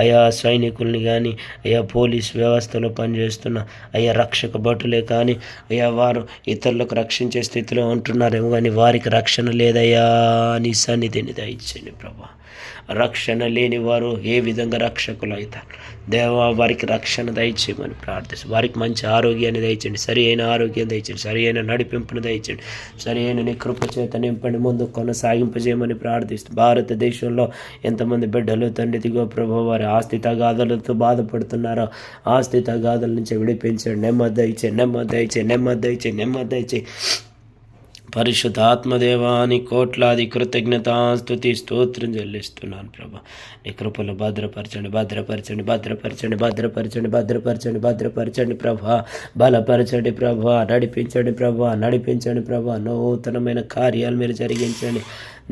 అయ్యా సైనికుల్ని కానీ అయ్యా పోలీస్ వ్యవస్థలో పనిచేస్తున్న అయ్యా రక్షక భటులే కానీ అయ్యా వారు ఇతరులకు రక్షించే స్థితిలో ఉంటున్నారేమో కానీ వారికి రక్షణ లేదయ్యా. నీ సన్నిధిని దయచేయండి ప్రభా. రక్షణ లేని వారు ఏ విధంగా రక్షకులు అవుతారు దేవా. వారికి రక్షణ దయచేయమని ప్రార్థిస్తాం. వారికి మంచి ఆరోగ్యాన్ని దయచేయండి, సరి అయిన ఆరోగ్యం దయచేయండి, సరి అయిన నడిపింపును దయచేయండి, సరి అయిన నీ కృప చేత నింపండి, ముందు కొనసాగింపజేయమని ప్రార్థిస్తాం. భారతదేశంలో ఎంతమంది బిడ్డలు తండ్రి దిగో ప్రభు వారి ఆస్తి తగాదాలతో బాధపడుతున్నారో ఆస్తి తగాదాల నుంచి విడిపించండి. నెమ్మది దయచేయండి, నెమ్మది దయచేయండి, నెమ్మది దయచేయండి, నెమ్మది దయచేయండి. పరిశుద్ధ ఆత్మదేవాని కోట్లాది కృతజ్ఞతాస్తుతి స్తోత్రం చెల్లిస్తున్నాను ప్రభా. నీ కృపలో భద్రపరచండి, భద్రపరచండి, భద్రపరచండి, భద్రపరచండి, భద్రపరచండి, భద్రపరచండి ప్రభా. బలపరచండి ప్రభా, నడిపించండి ప్రభా, నడిపించండి ప్రభా. నూతనమైన కార్యాలు మీరు జరిగించండి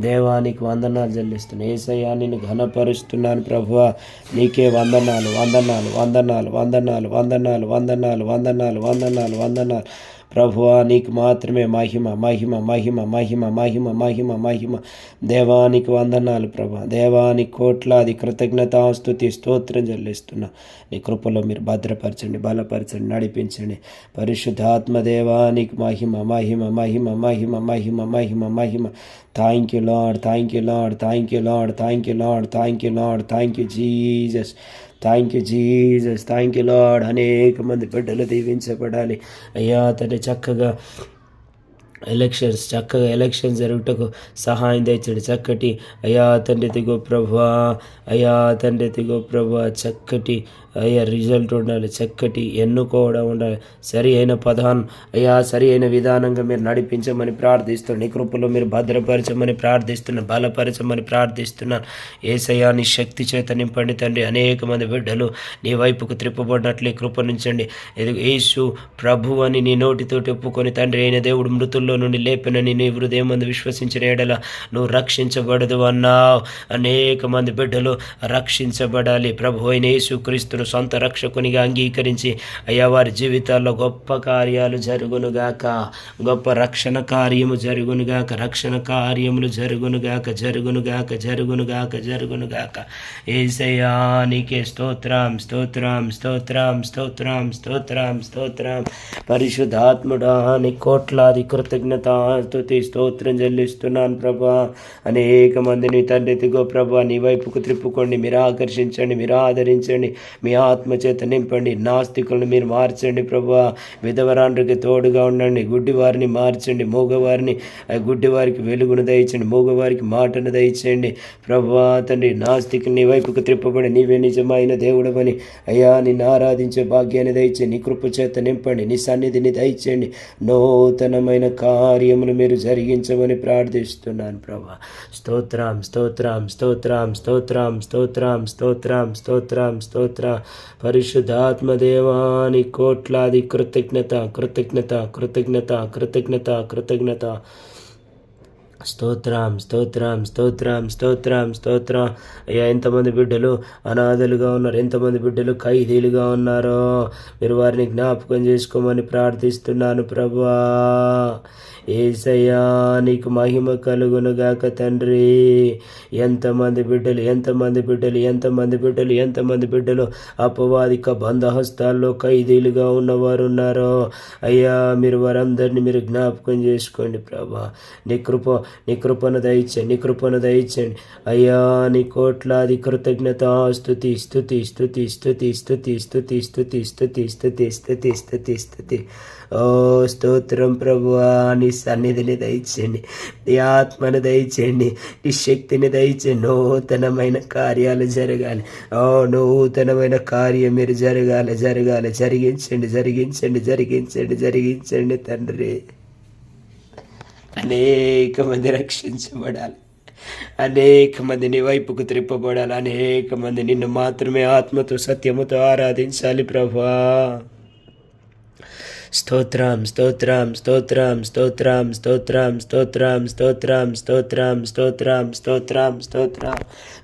దేవానికి వందనాలు చెల్లిస్తున్నాను. యేసయ్యా నిన్ను ఘనపరుస్తున్నాను ప్రభువా. నీకే వందనాలు, వందనాలు, వందనాలు, వందనాలు, వందనాలు, వందనాలు, వందనాలు, వందనాలు, వందనాలు ప్రభువా. నీకు మాత్రమే మహిమ, మహిమ, మహిమ, మహిమ, మహిమ, మహిమ, మహిమ. దేవానికి వందనాలు ప్రభా. దేవానికి కోట్లాది కృతజ్ఞతాస్తుతి స్తోత్రం చెల్లిస్తున్నా. నీ కృపలో మీరు భద్రపరచండి, బలపరచండి, నడిపించండి. పరిశుద్ధాత్మ దేవానికి మహిమ, మహిమ, మహిమ, మహిమ, మహిమ, మహిమ, మహిమ. Thank you Lord, thank you Lord, thank you Lord, thank you Lord, thank you Lord, thank you Jesus, thank you Jesus, thank you Lord. అనేక మంది బిడ్డలు దీవించబడాలి అయ్యా తండ్రి. చక్కగా ఎలక్షన్స్ జరుగుటకు సహాయం తెచ్చండి. చక్కటి అయ్యా తండ్రి దిగో ప్రభా, అయ్యా తండ్రి దిగో ప్రభా, చక్కటి అయ్యా రిజల్ట్ ఉండాలి, చక్కటి ఎన్నుకోవడం ఉండాలి, సరి అయిన పదాన్ని అయ్యా సరి అయిన విధానంగా మీరు నడిపించమని ప్రార్థిస్తున్నాను. నీ కృపలో మీరు భద్రపరచమని ప్రార్థిస్తున్నాను, బలపరచమని ప్రార్థిస్తున్నాను. యేసయ్యా నీ శక్తి చేత నింపండి తండ్రి. అనేక మంది బిడ్డలు నీ వైపుకు త్రిప్పబడినట్లు కృప నుంచండి. యేసు ప్రభు అని నీ నోటితోటి ఒప్పుకొని తండ్రి అయిన దేవుడు మృతుల్లో నుండి లేపినని నీ హృదయం మంది విశ్వసించిన ఎడల నువ్వు రక్షించబడదు అన్నావు. అనేక మంది బిడ్డలు రక్షించబడాలి. ప్రభు అయిన యేసుక్రీస్తును సొంత రక్షకునిగా అంగీకరించి అయ్యా వారి జీవితాల్లో గొప్ప కార్యాలు జరుగునుగాక, గొప్ప రక్షణ కార్యము జరుగునుగాక, రక్షణ కార్యములు జరుగునుగాక, జరుగునుగాక, జరుగునుగాక, జరుగునుగాక. యేసయ్యా నీకే స్తోత్రం, స్తోత్రం, స్తోత్రం, స్తోత్రం, స్తోత్రం, స్తోత్రం. పరిశుద్ధాత్ముడా నీ కోట్లాది కృతజ్ఞతాస్తుతి స్తోత్రం చెల్లిస్తున్నాను ప్రభా. అనేక మందిని తండ్రి దిగో ప్రభా నీ వైపుకు త్రిప్పుకోండి, మీరు ఆకర్షించండి, మీరు ఆదరించండి, మీ ఆత్మచేత నింపండి. నాస్తికులను మీరు మార్చండి ప్రభా. విధవరాండ్రికి తోడుగా ఉండండి. గుడ్డివారిని మార్చండి, మూగవారిని గుడ్డివారికి వెలుగును దయచండి, మూగవారికి మాటను దయచేయండి ప్రభా. తండ్రి నాస్తికులు నీ వైపుకు త్రిప్పబడి నీవే నిజమైన దేవుడవని అయ్యా నిన్ను ఆరాధించే భాగ్యాన్ని దయచేయండి. నీ కృప చేత నింపండి, నీ సన్నిధిని దయచేయండి. నూతనమైన కార్యములు మీరు జరిగించమని ప్రార్థిస్తున్నాను ప్రభా. స్తోత్రం, స్తోత్రం, స్తోత్రం, స్తోత్రం, స్తోత్రం, స్తోత్రం, స్తోత్రం, స్తోత్రం. పరిశుద్ధాత్మదేవాని కోట్లాది కృతజ్ఞత, కృతజ్ఞత, కృతజ్ఞత, కృతజ్ఞత, కృతజ్ఞత. స్తోత్రం, స్తోత్రం, స్తోత్రం, స్తోత్రం, స్తోత్రం. అయ్యా ఎంతమంది బిడ్డలు అనాథలుగా ఉన్నారు, ఎంతమంది బిడ్డలు ఖైదీలుగా ఉన్నారో మీరు వారిని జ్ఞాపకం చేసుకోమని ప్రార్థిస్తున్నాను ప్రభా. యేసయ్యా నీకు మహిమ కలుగునుగాక తండ్రి. ఎంతమంది బిడ్డలు, ఎంతమంది బిడ్డలు, ఎంతమంది బిడ్డలు, ఎంతమంది బిడ్డలు అపవాదిక బంధహస్తాల్లో ఖైదీలుగా ఉన్నవారు ఉన్నారో అయ్యా మీరు వారందరినీ మీరు జ్ఞాపకం చేసుకోండి ప్రభా. నీ కృపను దయచేయండి, నీ కృపను దయచేయండి అయ్యా. నీ కోట్లాది కృతజ్ఞత స్తుతి, స్తుతి, స్తుతి, స్తుతి, స్తుతి, స్తుతి, స్తుతి, స్తుతి, స్తుతి, స్తుతి, స్తుతి, స్తుతి. ఓ స్తోత్రం ప్రభువా. నీ సన్నిధిని దయచేయండి, నీ ఆత్మను దయచేయండి, నీ శక్తిని దయచేయండి. నూతనమైన కార్యాలు జరగాలి. ఓ నూతనమైన కార్యం మీరు జరగాలి, జరగాలి, జరిగించండి, జరిగించండి, జరిగించండి, జరిగించండి తండ్రి. అనేక మంది రక్షించబడాలి, అనేక మంది నీ వైపుకు త్రిప్పబడాలి. అనేక మంది నిన్ను మాత్రమే ఆత్మతో సత్యముతో ఆరాధించాలి ప్రభా. స్తోత్రం స్తోత్రం స్తోత్రం స్తోత్రం స్తోత్రం స్తోత్రం స్తోత్రం స్తోత్రం స్తోత్రం స్తోత్రం స్తోత్రం.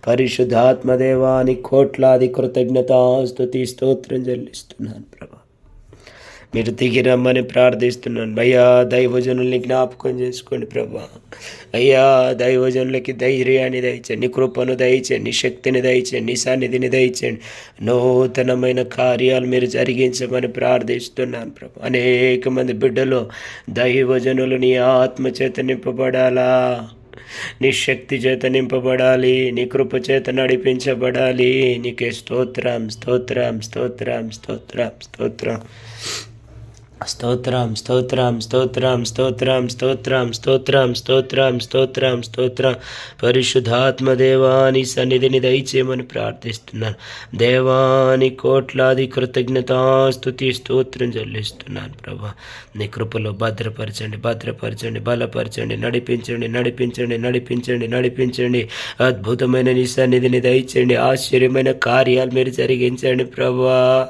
పరిశుద్ధాత్మదేవాని కోట్లాది కృతజ్ఞతాస్తుతి స్తోత్రం చెల్లిస్తున్నాను ప్రభా. మీరు దిగి రమ్మని ప్రార్థిస్తున్నాను. అయ్యా దైవజనుల్ని జ్ఞాపకం చేసుకోండి ప్రభా. అయ్యా దైవజనులకి ధైర్యాన్ని దయచేయండి, నీ కృపను దయచేయండి, నీ శక్తిని దయచేయండి, నీ సన్నిధిని దయచేయండి. నూతనమైన కార్యాలు మీరు జరిగించమని ప్రార్థిస్తున్నాను ప్రభా. అనేక మంది బిడ్డలు దైవజనులు నీ ఆత్మ చేత నింపబడాలా, నీ శక్తి చేత నింపబడాలి, నీ కృప చేత నడిపించబడాలి. నీకే స్తోత్రం స్తోత్రం స్తోత్రం స్తోత్రం స్తోత్రం స్తోత్రం స్తోత్రం స్తోత్రం స్తోత్రం స్తోత్రం స్తోత్రం స్తోత్రం స్తోత్రం స్తోత్రం. పరిశుద్ధాత్మదేవాని సన్నిధిని దయచేయమని ప్రార్థిస్తున్నాను. దేవాని కోట్లాది కృతజ్ఞతాస్తుతి స్తోత్రం చెల్లిస్తున్నాను ప్రభా. నీ కృపలో భద్రపరచండి, భద్రపరచండి, బలపరచండి, నడిపించండి, నడిపించండి, నడిపించండి, నడిపించండి. అద్భుతమైన నీ సన్నిధిని దయచేయండి. ఆశ్చర్యమైన కార్యాలు మీరు జరిగించండి ప్రభా.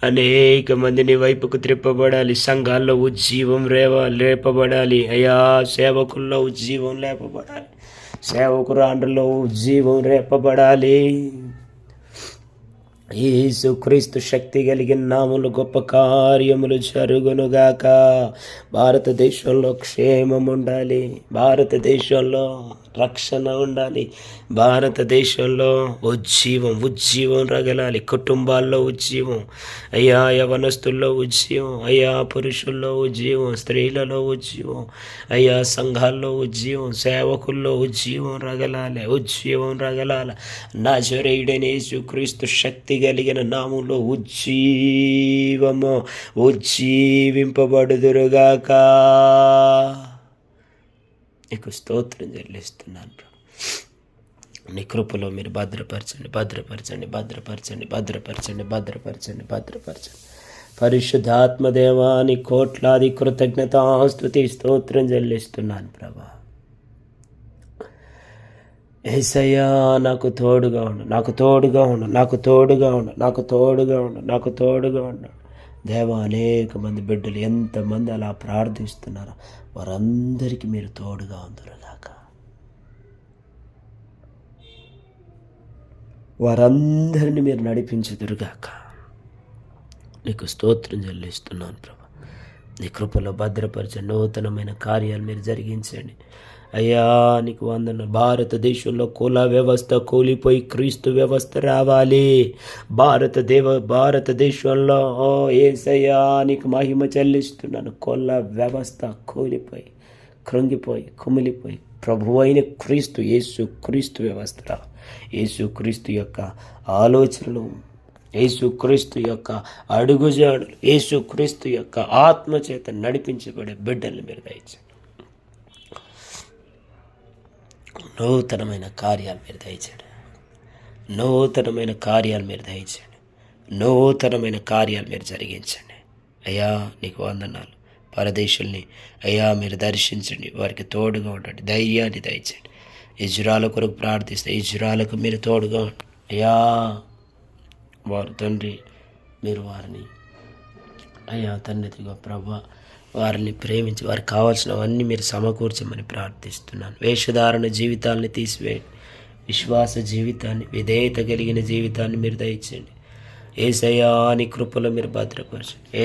అనేక మంది నీ వైపుకు త్రిప్పబడాలి. సంఘాల్లో ఉజ్జీవం లేపబడాలి. అయ్యా సేవకుల్లో ఉజ్జీవం లేపబడాలి. సేవకురాండ్రలో ఉజ్జీవం రేపబడాలి. యేసుక్రీస్తు శక్తి కలిగిన నామములు గొప్ప కార్యములు జరుగునుగాక. భారతదేశంలో క్షేమం ఉండాలి, భారతదేశంలో రక్షణ ఉండాలి, భారతదేశంలో ఉజ్జీవం రగలాలి. కుటుంబాల్లో ఉజ్జీవం అయ్యా, యవనస్తుల్లో ఉజ్జీవం అయ్యా, పురుషుల్లో ఉజ్జీవం, స్త్రీలలో ఉజ్జీవం అయ్యా, సంఘాల్లో ఉజ్జీవం, సేవకుల్లో ఉజ్జీవం రగలాలి. నజరేయుడైన యేసుక్రీస్తు శక్తి కలిగిన నామములో ఉజ్జీవింపబడుదురుగాక. నీకు స్తోత్రం చెల్లిస్తున్నాను ప్రభు. నీ కృపలో మీరు భద్రపరచండి. పరిశుద్ధాత్మదేవాని కోట్లాది కృతజ్ఞతాస్తుతి స్తోత్రం చెల్లిస్తున్నాను ప్రభా. యేసయ్యా నాకు తోడుగా ఉండు. దేవా, అనేక మంది బిడ్డలు ఎంతమంది అలా ప్రార్థిస్తున్నారో వారందరికీ మీరు తోడుగా ఉందరుగాక. వారందరినీ మీరు నడిపించుదురుగాక. నీకు స్తోత్రం చెల్లిస్తున్నాను ప్రభా. నీ కృపలో భద్రపరచండి. నూతనమైన కార్యాలు మీరు జరిగించండి అయ్యా. నీకు వందన. భారతదేశంలో కుల వ్యవస్థ కూలిపోయి క్రీస్తు వ్యవస్థ రావాలి. భారతదేశంలో యేసయ్యా నీకు మహిమ చెల్లిస్తున్నాను. కుల వ్యవస్థ కూలిపోయి కృంగిపోయి కుమిలిపోయి ప్రభువు అయిన క్రీస్తు యేసుక్రీస్తు వ్యవస్థ, యేసుక్రీస్తు యొక్క ఆలోచనలు, యేసుక్రీస్తు యొక్క అడుగుజాడులు, యేసుక్రీస్తు యొక్క ఆత్మచేత నడిపించబడే బిడ్డలు మీరు దయచేయండి. నూతనమైన కార్యాలు మీరు దయచేయండి. నూతనమైన కార్యాలు మీరు జరిగించండి అయ్యా. నీకు వందనాలు. పరదేశుల్ని అయ్యా మీరు దర్శించండి, వారికి తోడుగా ఉండండి, ధైర్యాన్ని దయచేయండి. ఇజ్రాయెల్ కొరకు ప్రార్థిస్తే ఇజ్రాయెల్కు మీరు తోడుగా ఉండండి అయ్యా. వారు తండ్రి మీరు వారిని అయ్యా తండ్రిగా ప్రభా వారిని ప్రేమించి వారికి కావాల్సినవన్నీ మీరు సమకూర్చమని ప్రార్థిస్తున్నాను. వేషధారణ జీవితాన్ని తీసివేయండి. విశ్వాస జీవితాన్ని, విధేయత కలిగిన జీవితాన్ని మీరు దయచేయండి. యేసయ్యా నీ కృపలో మీరు భద్రపరచండి.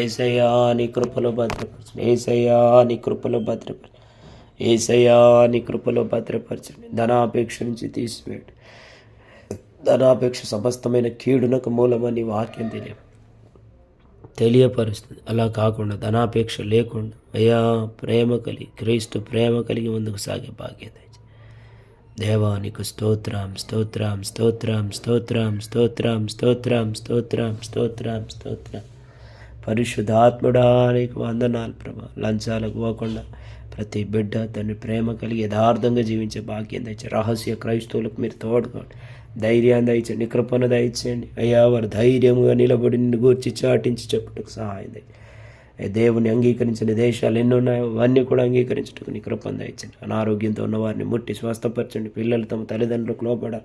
యేసయ్యా నీ కృపలో భద్రపరచండి. ధనాపేక్ష నుంచి తీసివేయండి. ధనాపేక్ష సమస్తమైన కీడునకు మూలమని వాక్యం తెలియపరుస్తుంది. అలా కాకుండా ధనాపేక్ష లేకుండా అయ్యా క్రీస్తు ప్రేమ కలిగి ముందుకు సాగే భాగ్యత దేవానికి స్తోత్రం. పరిశుద్ధాత్ముడానికి వందనాలు ప్రభా. లంచాలకు పోకుండా ప్రతి బిడ్డ తన ప్రేమ కలిగి యథార్థంగా జీవించే భాగ్యం దయచేయండి. రహస్య క్రైస్తవులకు మీరు తోడుకోండి, ధైర్యాన్ని దయచేయండి, కృపను దయచేయండి అయ్యా. వారు ధైర్యముగా నిలబడి నిన్ను గూర్చి చాటించి చెప్పుటకు సహాయం దయచేయండి. దేవుని అంగీకరించిన దేశాలు ఎన్ని ఉన్నాయో అవన్నీ కూడా అంగీకరించడానికి నీ కృపను దయచండి. అనారోగ్యంతో ఉన్న వారిని ముట్టి స్వస్థపరచండి. పిల్లలు తమ తల్లిదండ్రులకు లోపడాలి.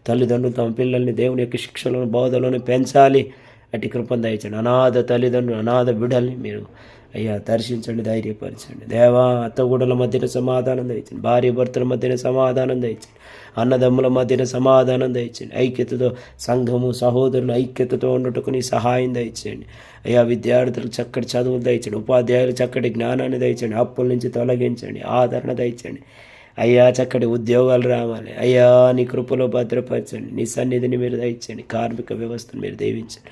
తల్లిదండ్రులు తమ పిల్లల్ని దేవుని యొక్క శిక్షలను బోధలను పెంచాలి. అటు కృపను దయచండి. అనాథ తల్లిదండ్రులు అనాథ బిడ్డల్ని మీరు అయ్యా దర్శించండి, ధైర్యపరచండి. దేవా, అత్తగూడల మధ్యన సమాధానం దయచండి. భార్య భర్తల మధ్యన సమాధానం దయచండి. అన్నదమ్ముల మధ్యన సమాధానం దయచండి. ఐక్యతతో సంఘము సహోదరులు ఐక్యతతో ఉండటకు నీ సహాయం దయచేయండి. అయ్యా, విద్యార్థులకు చక్కటి చదువులు దయచండి. ఉపాధ్యాయులు చక్కటి జ్ఞానాన్ని దయచండి. అప్పుల నుంచి తొలగించండి. ఆదరణ దయచండి. అయ్యా, చక్కటి ఉద్యోగాలు రావాలి. అయ్యా, నీ కృపలో భద్రపరచండి. నీ సన్నిధిని మీరు దయచండి. కార్మిక వ్యవస్థను మీరు దీవించండి.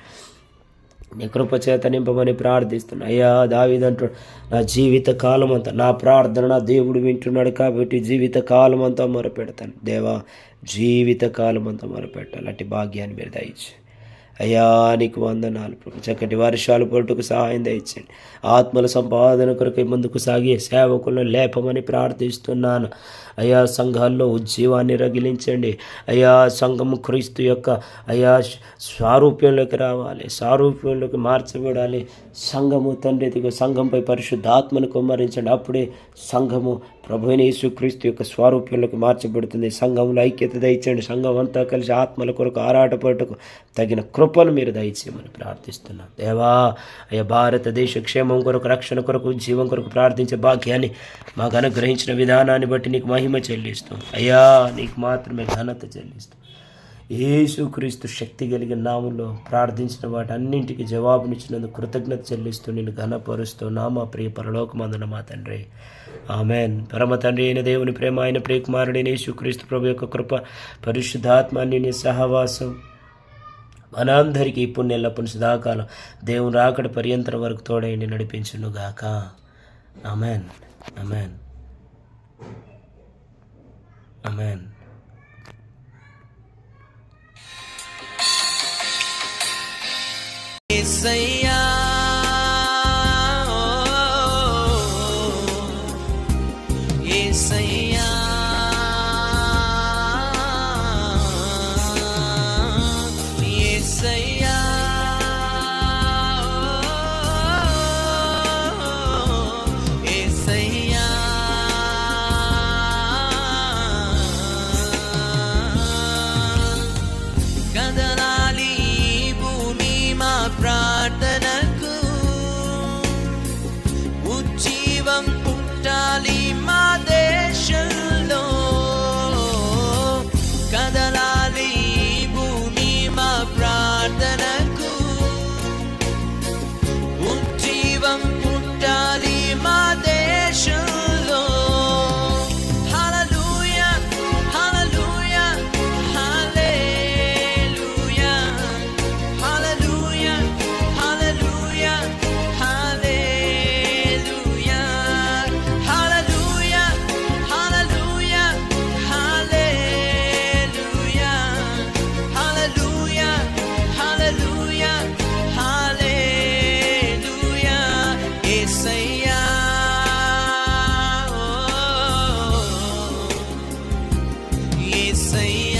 నీ కృప చేత నింపమని ప్రార్థిస్తున్నా. అయ్యా, దావీదంటాడు, నా జీవిత కాలం అంతా నా ప్రార్థన నా దేవుడు వింటున్నాడు కాబట్టి జీవిత కాలం అంతా మొరపెడతాను. దేవా, జీవిత కాలం అంతా మొరపెట్టాలి. అట్టి భాగ్యాన్ని మీరు దయచేయండి. అయ్యా, నీకు వందనాలు ప్రభు. చక్కటి వర్షాలు పట్టుకు సహాయం దయచండి. ఆత్మల సంపాదన కొరకు ముందుకు సాగే సేవకులను లేపమని ప్రార్థిస్తున్నాను. అయ్యా, సంఘాల్లో ఉజ్జీవాన్ని రగిలించండి. అయ్యా, సంఘము క్రీస్తు యొక్క అయ్యా స్వారూప్యంలోకి రావాలి, స్వారూప్యంలోకి మార్చబడాలి. సంఘము తండ్రి సంఘంపై పరిశుద్ధాత్మను కుమ్మరించండి. అప్పుడే సంఘము ప్రభువైన యేసుక్రీస్తు యొక్క స్వారూప్యంలోకి మార్చబడుతుంది. సంఘంలో ఐక్యత దయచండి. సంఘం అంతా కలిసి ఆత్మల కొరకు ఆరాటపడటకు తగిన కృపను మీరు దయచేయమని ప్రార్థిస్తున్నాను. దేవా, అయ్యా, భారతదేశ క్షేమం కొరకు రక్షణ కొరకు జీవం కొరకు ప్రార్థించే భాగ్యాన్ని మాకు అనుగ్రహించిన విధానాన్ని బట్టి నీకు మహిమ చెల్లిస్తాం. అయ్యా, నీకు మాత్రమే ఘనత చెల్లిస్తాం. యేసుక్రీస్తు శక్తి కలిగిన నామంలో ప్రార్థించిన వాటి అన్నింటికి జవాబునిచ్చినందుకు కృతజ్ఞత చెల్లిస్తూ నేను ఘనపరుస్తూ మా ప్రియ పరలోకమందున మా తండ్రి, ఆమెన్. పరమ తండ్రి అయిన దేవుని ప్రేమ, ఆయన ప్రియకుమారుడైన యేసుక్రీస్తు ప్రభు యొక్క కృప, పరిశుద్ధాత్మాన్ని సహవాసం మనందరికీ ఇప్పుడు నెల్లప్పుడు సదాకాలం దేవుని రాకడ పర్యంతరం వరకు తోడైండి నడిపించునుగాక. Amen, amen, amen. యేసయ్యా, యేసయ్యా, యేసయ్యా, యేసయ్యా, కదలాలి ఈ భూమి మా ప్రార్థనకు, ఉజ్జీవం పుట్టాలి మా దేశంలో. కదలాలి ఈ భూమి మా ప్రార్థనకు, ఉజ్జీవం పుట్టాలి మా దేశంలో. హల్లెలూయా, హల్లెలూయా, హల్లెలూయా, హల్లెలూయా, హల్లెలూయా, హల్లెలూయా, హల్లెలూయా, హల్లెలూయా, హల్లెలూయా, హల్లెలూయా, హల్లెలూయా, హల్లెలూయా. యేసయ్యా, యేసయ్యా.